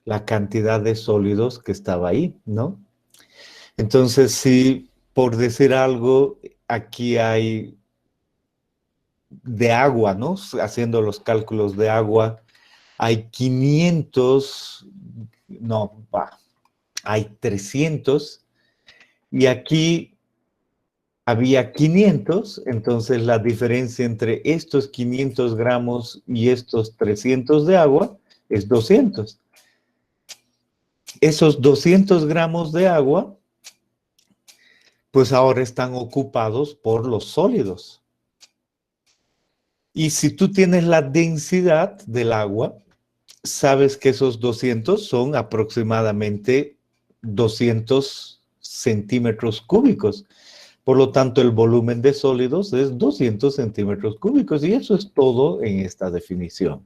la cantidad de sólidos que estaba ahí, ¿no? Entonces, si por decir algo, aquí hay de agua, ¿no? Haciendo los cálculos de agua, hay 500, hay 300, y aquí había 500, entonces la diferencia entre estos 500 gramos y estos 300 de agua es 200. Esos 200 gramos de agua, pues ahora están ocupados por los sólidos. Y si tú tienes la densidad del agua, sabes que esos 200 son aproximadamente 200 centímetros cúbicos. Por lo tanto, el volumen de sólidos es 200 centímetros cúbicos y eso es todo en esta definición.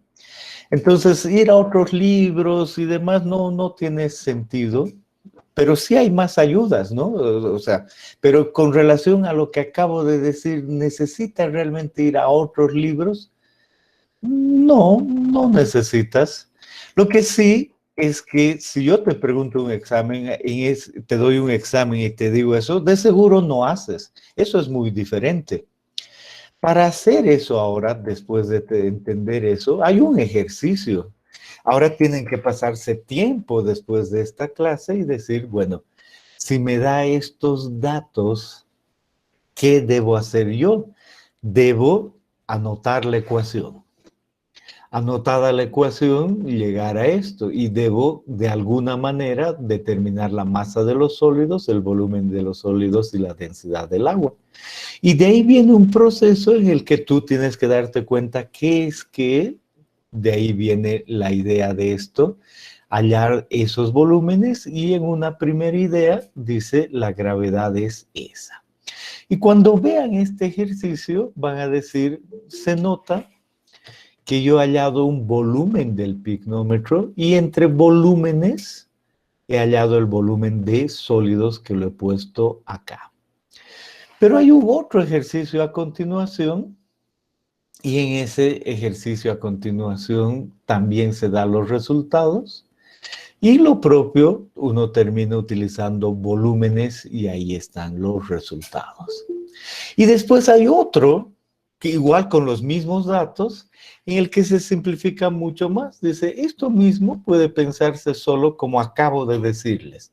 Entonces, ir a otros libros y demás no tiene sentido, pero sí hay más ayudas, ¿no? O sea, pero con relación a lo que acabo de decir, ¿necesitas realmente ir a otros libros? No necesitas. Lo que sí es que si yo te pregunto un examen, te doy un examen y te digo eso, de seguro no haces. Eso es muy diferente. Para hacer eso ahora, después de entender eso, hay un ejercicio. Ahora tienen que pasarse tiempo después de esta clase y decir, bueno, si me da estos datos, ¿qué debo hacer yo? Debo anotar la ecuación. Anotada la ecuación, llegar a esto y debo de alguna manera determinar la masa de los sólidos, el volumen de los sólidos y la densidad del agua. Y de ahí viene un proceso en el que tú tienes que darte cuenta qué es que, de ahí viene la idea de esto, hallar esos volúmenes y en una primera idea dice la gravedad es esa. Y cuando vean este ejercicio van a decir, se nota que yo he hallado un volumen del pignómetro y entre volúmenes he hallado el volumen de sólidos que lo he puesto acá. Pero hay otro ejercicio a continuación y en ese ejercicio a continuación también se dan los resultados y lo propio, uno termina utilizando volúmenes y ahí están los resultados. Y después hay otro que igual con los mismos datos, en el que se simplifica mucho más. Dice, esto mismo puede pensarse solo como acabo de decirles.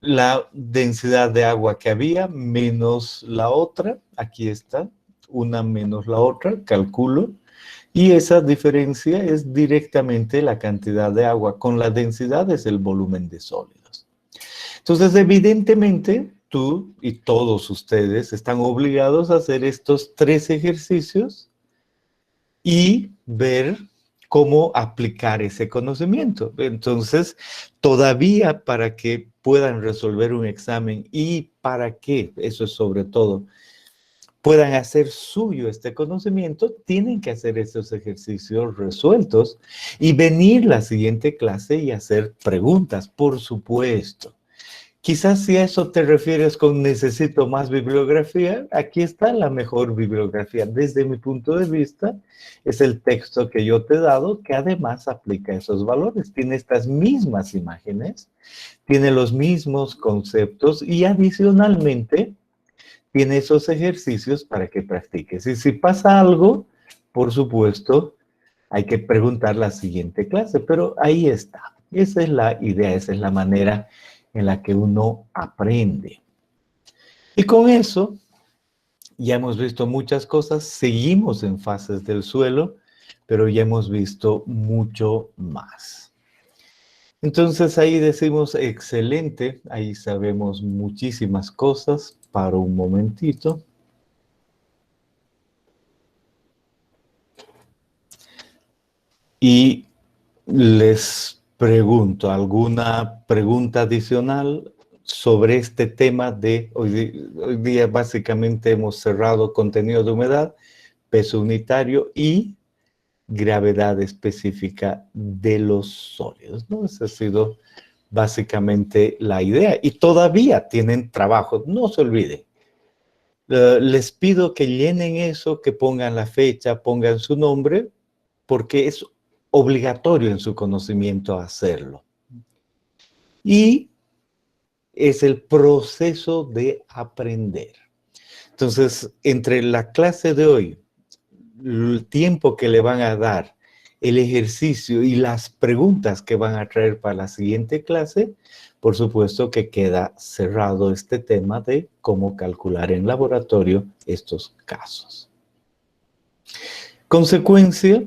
La densidad de agua que había menos la otra, aquí está, una menos la otra, calculo, y esa diferencia es directamente la cantidad de agua. Con la densidad es el volumen de sólidos. Entonces, evidentemente, tú y todos ustedes están obligados a hacer estos 3 ejercicios y ver cómo aplicar ese conocimiento. Entonces, todavía para que puedan resolver un examen y para que, eso es sobre todo, puedan hacer suyo este conocimiento, tienen que hacer esos ejercicios resueltos y venir la siguiente clase y hacer preguntas, por supuesto. Quizás si a eso te refieres con necesito más bibliografía, aquí está la mejor bibliografía. Desde mi punto de vista, es el texto que yo te he dado, que además aplica esos valores. Tiene estas mismas imágenes, tiene los mismos conceptos y adicionalmente tiene esos ejercicios para que practiques. Y si pasa algo, por supuesto, hay que preguntar la siguiente clase, pero ahí está. Esa es la idea, esa es la manera en la que uno aprende. Y con eso, ya hemos visto muchas cosas, seguimos en fases del suelo, pero ya hemos visto mucho más. Entonces ahí decimos, excelente, ahí sabemos muchísimas cosas. Paro un momentito. Y les pregunto, ¿alguna pregunta adicional sobre este tema de hoy día? Básicamente hemos cerrado contenido de humedad, peso unitario y gravedad específica de los sólidos, ¿no? Esa ha sido básicamente la idea. Y todavía tienen trabajo, no se olviden. Les pido que llenen eso, que pongan la fecha, pongan su nombre, porque es obligatorio en su conocimiento hacerlo. Y es el proceso de aprender. Entonces, entre la clase de hoy, el tiempo que le van a dar, el ejercicio y las preguntas que van a traer para la siguiente clase, por supuesto que queda cerrado este tema de cómo calcular en laboratorio estos casos. Consecuencia,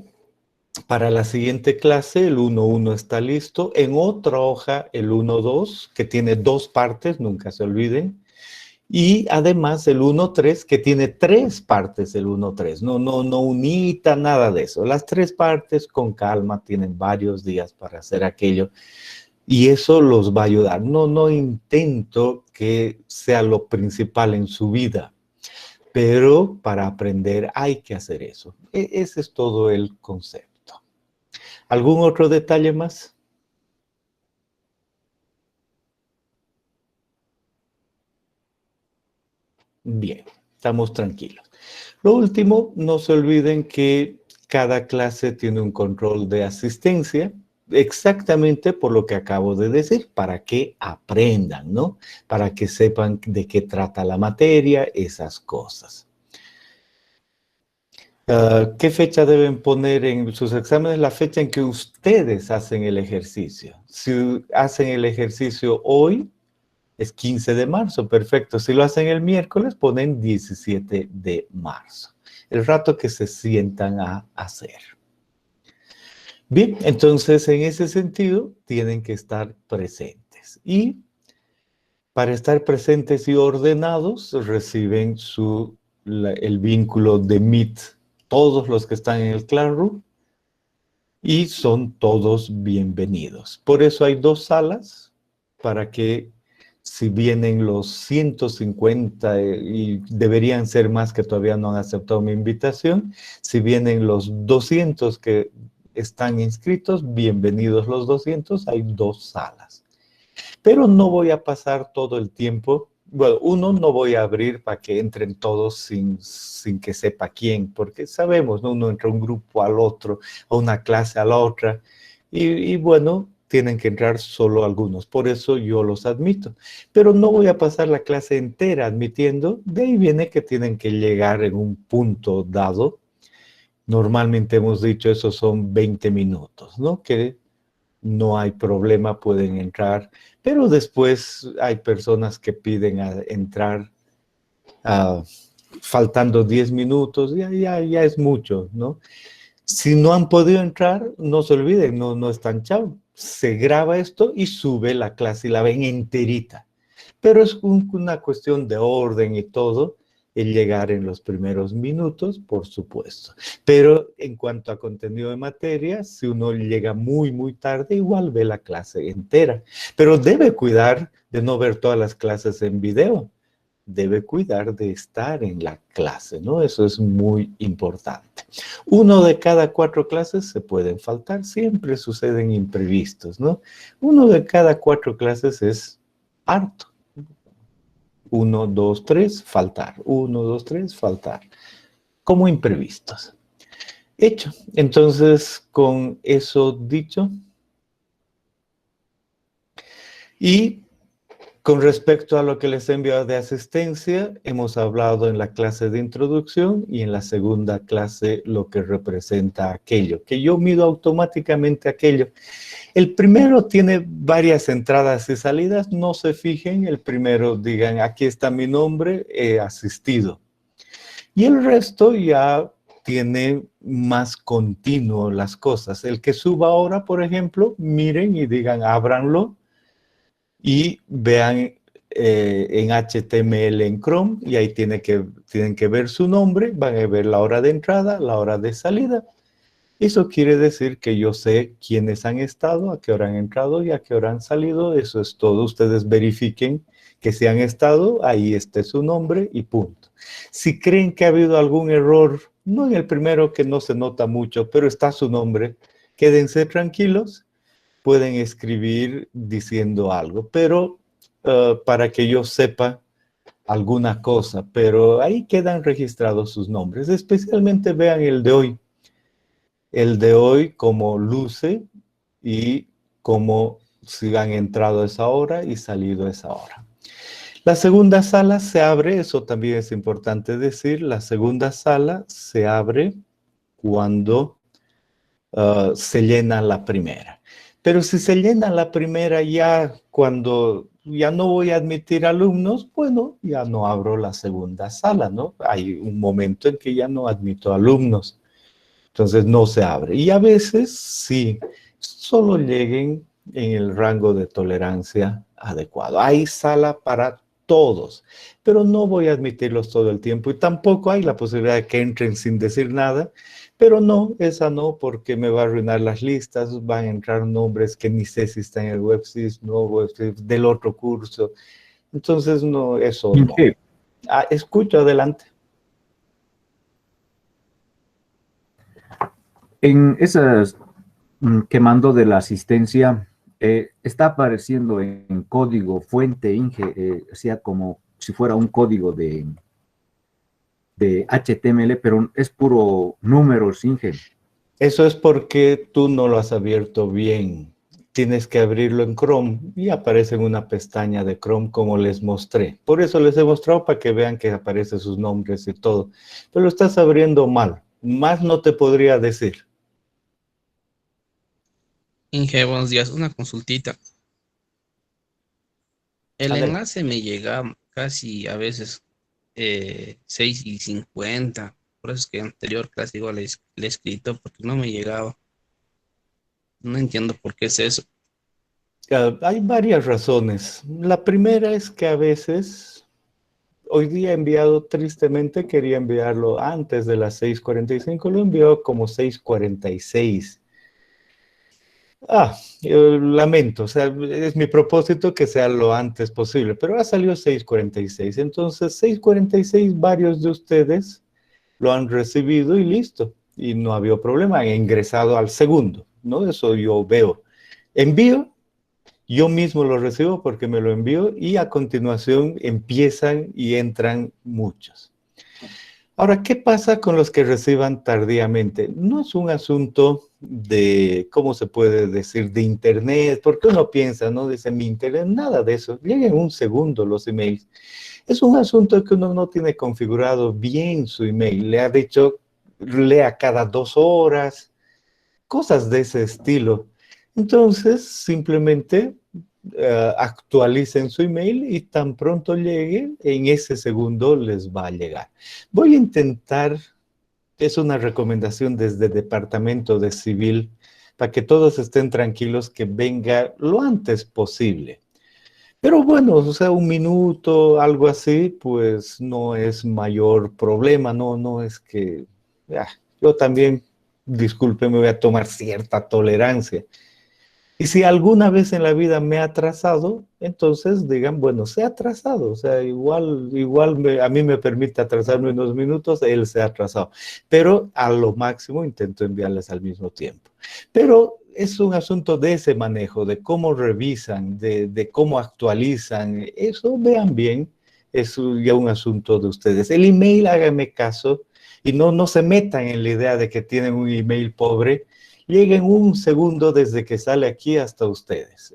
para la siguiente clase el 1.1 está listo. En otra hoja el 1.2, que tiene 2 partes, nunca se olviden. Y además el 1.3, que tiene 3 partes el 1.3. No unita, nada de eso. Las 3 partes con calma, tienen varios días para hacer aquello. Y eso los va a ayudar. No intento que sea lo principal en su vida, pero para aprender hay que hacer eso. Ese es todo el concepto. ¿Algún otro detalle más? Bien, estamos tranquilos. Lo último, no se olviden que cada clase tiene un control de asistencia, exactamente por lo que acabo de decir, para que aprendan, ¿no? Para que sepan de qué trata la materia, esas cosas. ¿Qué fecha deben poner en sus exámenes? La fecha en que ustedes hacen el ejercicio. Si hacen el ejercicio hoy, es 15 de marzo, perfecto. Si lo hacen el miércoles, ponen 17 de marzo. El rato que se sientan a hacer. Bien, entonces en ese sentido tienen que estar presentes. Y para estar presentes y ordenados, reciben el vínculo de Meet, todos los que están en el Classroom, y son todos bienvenidos. Por eso hay 2 salas, para que si vienen los 150, y deberían ser más que todavía no han aceptado mi invitación, si vienen los 200 que están inscritos, bienvenidos los 200, hay 2 salas. Pero no voy a pasar todo el tiempo, bueno, no voy a abrir para que entren todos sin que sepa quién, porque sabemos, ¿no? Uno entra un grupo al otro, a una clase a la otra, y bueno, tienen que entrar solo algunos, por eso yo los admito. Pero no voy a pasar la clase entera admitiendo, de ahí viene que tienen que llegar en un punto dado. Normalmente hemos dicho eso son 20 minutos, ¿no? Que no hay problema, pueden entrar, pero después hay personas que piden entrar faltando 10 minutos, ya es mucho, ¿no? Si no han podido entrar, no se olviden, no están chao. Se graba esto y sube la clase y la ven enterita. Pero es una cuestión de orden y todo, el llegar en los primeros minutos, por supuesto. Pero en cuanto a contenido de materia, si uno llega muy tarde, igual ve la clase entera. Pero debe cuidar de no ver todas las clases en video. Debe cuidar de estar en la clase, ¿no? Eso es muy importante. 1 de cada 4 clases se pueden faltar, siempre suceden imprevistos, ¿no? 1 de cada 4 clases es harto. 1, 2, 3, faltar. 1, 2, 3, faltar. Como imprevistos. Hecho. Entonces, con eso dicho, y Con respecto a lo que les he enviado de asistencia, hemos hablado en la clase de introducción y en la segunda clase lo que representa aquello, que yo mido automáticamente aquello. El primero tiene varias entradas y salidas, no se fijen, el primero digan, aquí está mi nombre, he asistido. Y el resto ya tiene más continuo las cosas. El que suba ahora, por ejemplo, miren y digan, ábranlo y vean en HTML en Chrome, y ahí tienen que ver su nombre, van a ver la hora de entrada, la hora de salida. Eso quiere decir que yo sé quiénes han estado, a qué hora han entrado y a qué hora han salido. Eso es todo. Ustedes verifiquen que si han estado, ahí esté su nombre y punto. Si creen que ha habido algún error, no en el primero, que no se nota mucho, pero está su nombre, quédense tranquilos, pueden escribir diciendo algo, pero para que yo sepa alguna cosa, pero ahí quedan registrados sus nombres. Especialmente vean el de hoy. El de hoy, cómo luce y cómo si han entrado a esa hora y salido a esa hora. La segunda sala se abre, eso también es importante decir, la segunda sala se abre cuando se llena la primera. Pero si se llena la primera ya cuando ya no voy a admitir alumnos, bueno, ya no abro la segunda sala, ¿no? Hay un momento en que ya no admito alumnos. Entonces no se abre. Y a veces sí, solo lleguen en el rango de tolerancia adecuado. Hay sala para todos, pero no voy a admitirlos todo el tiempo y tampoco hay la posibilidad de que entren sin decir nada, pero no, esa no, porque me va a arruinar las listas, van a entrar nombres que ni sé si están en el WebSys, no WebSys, del otro curso. Entonces no, eso no. Escucho, adelante. En esas que mando de la asistencia, está apareciendo en código fuente, Inge, o sea, como si fuera un código de HTML, pero es puro números, Inge. Eso es porque tú no lo has abierto bien. Tienes que abrirlo en Chrome y aparece en una pestaña de Chrome como les mostré. Por eso les he mostrado para que vean que aparecen sus nombres y todo. Pero lo estás abriendo mal. Más no te podría decir. Inge, buenos días. Una consultita. El Adelante. enlace me llega casi a veces 6:50. Por eso es que en anterior clase igual le he escrito porque no me llegaba. No entiendo por qué es eso. Hay varias razones. La primera es que a veces, hoy día he enviado tristemente, quería enviarlo antes de las 6:45, lo envió como 6:46. Lamento, o sea, es mi propósito que sea lo antes posible, pero ha salido 6:46. Entonces, 6:46, varios de ustedes lo han recibido y listo. Y no ha habido problema, han ingresado al segundo, ¿no? Eso yo veo. Envío, yo mismo lo recibo porque me lo envío y a continuación empiezan y entran muchos. Ahora, ¿qué pasa con los que reciban tardíamente? No es un asunto de, ¿cómo se puede decir? De internet, porque uno piensa, ¿no? Dice, mi internet, nada de eso. Llega en un segundo los emails. Es un asunto que uno no tiene configurado bien su email. Le ha dicho, lea cada 2 horas, cosas de ese estilo. Entonces, simplemente actualicen su email y tan pronto llegue, en ese segundo les va a llegar. Voy a intentar, es una recomendación desde el Departamento de Civil, para que todos estén tranquilos que venga lo antes posible. Pero bueno, o sea, 1 minuto, algo así, pues no es mayor problema, no es que, yo también, disculpe, me voy a tomar cierta tolerancia. Y si alguna vez en la vida me ha atrasado, entonces digan, bueno, se ha atrasado. O sea, igual a mí me permite atrasarme unos minutos, él se ha atrasado. Pero a lo máximo intento enviarles al mismo tiempo. Pero es un asunto de ese manejo, de cómo revisan, de cómo actualizan. Eso vean bien, es ya un asunto de ustedes. El email, háganme caso, y no se metan en la idea de que tienen un email pobre. llega en un segundo desde que sale aquí hasta ustedes.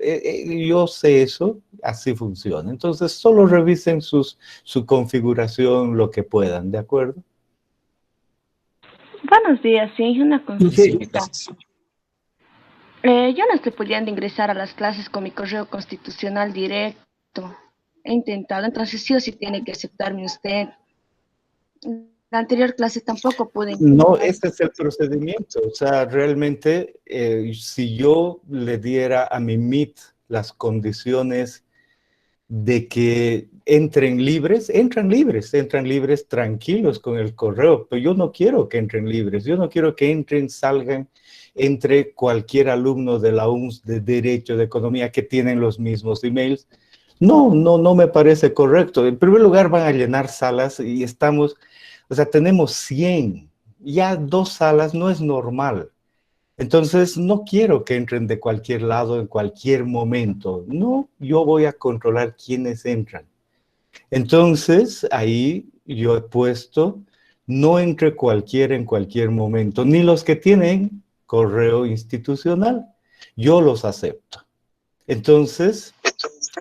Yo sé eso, así funciona. Entonces, solo revisen su configuración, lo que puedan, ¿de acuerdo? Buenos días, sí, una Sí, consulta. gracias. Yo no estoy pudiendo ingresar a las clases con mi correo constitucional directo. He intentado, entonces sí o sí tiene que aceptarme usted. La anterior clase tampoco pude No, ingresar. ese es el procedimiento. O sea, realmente, si yo le diera a mi Meet las condiciones de que entran libres tranquilos con el correo, pero yo no quiero que entren libres, yo no quiero que entren, salgan, entre cualquier alumno de la UNS de Derecho, de Economía, que tienen los mismos emails. No me parece correcto. En primer lugar, van a llenar salas y tenemos 100, ya 2 salas no es normal. Entonces, no quiero que entren de cualquier lado en cualquier momento. No, yo voy a controlar quiénes entran. Entonces, ahí yo he puesto, no entre cualquiera en cualquier momento, ni los que tienen correo institucional. Yo los acepto. Entonces,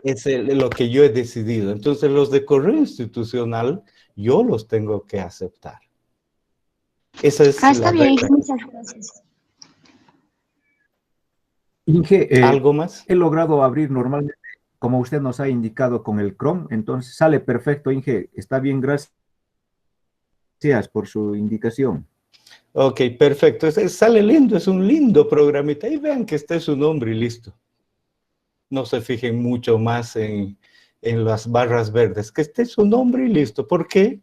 es lo que yo he decidido. Entonces, los de correo institucional, yo los tengo que aceptar. Esa es Está la bien, regla. muchas gracias. Inge, ¿Algo más? he logrado abrir normalmente, como usted nos ha indicado, con el Chrome, entonces sale perfecto, Inge. Está bien, gracias por su indicación. Ok, perfecto. Sale lindo, es un lindo programita. Y vean que está su nombre y listo. No se fijen mucho más en las barras verdes. Que esté su nombre y listo. ¿Por qué?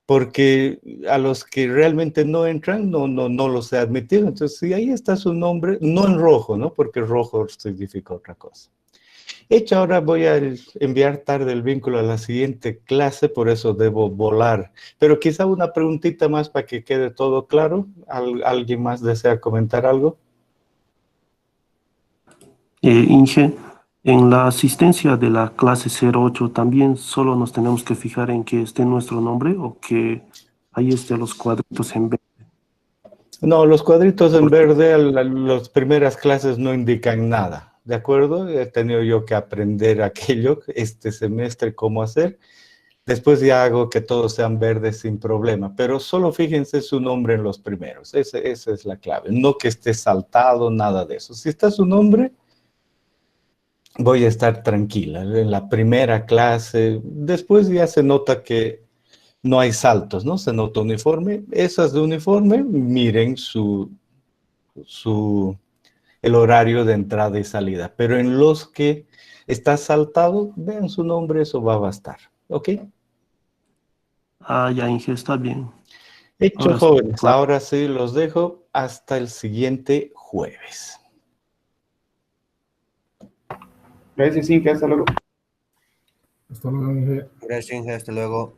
Porque a los que realmente no entran, no los he admitido. Entonces, si ahí está su nombre, no en rojo, ¿no? Porque rojo significa otra cosa. Hecho, ahora voy a enviar tarde el vínculo a la siguiente clase, por eso debo volar. Pero quizá una preguntita más para que quede todo claro. ¿Alguien más desea comentar algo? Inge, en la asistencia de la clase 08 también solo nos tenemos que fijar en que esté nuestro nombre o que ahí estén los cuadritos en verde. No, los cuadritos en verde, las primeras clases no indican nada, ¿de acuerdo? He tenido yo que aprender aquello este semestre, cómo hacer. Después ya hago que todos sean verdes sin problema, pero solo fíjense su nombre en los primeros. Esa es la clave. No que esté saltado, nada de eso. Si está su nombre, voy a estar tranquila. En la primera clase, después ya se nota que no hay saltos, ¿no? Se nota uniforme. Esas de uniforme, miren el horario de entrada y salida. Pero en los que está saltado, vean su nombre, eso va a bastar. ¿Ok? Ah, ya, Inge, está bien. Hecho, Ahora sí, jóvenes. claro. Ahora sí los dejo hasta el siguiente jueves. Gracias, Inge, hasta luego. Hasta luego, Inge. Gracias, Inge. Hasta luego.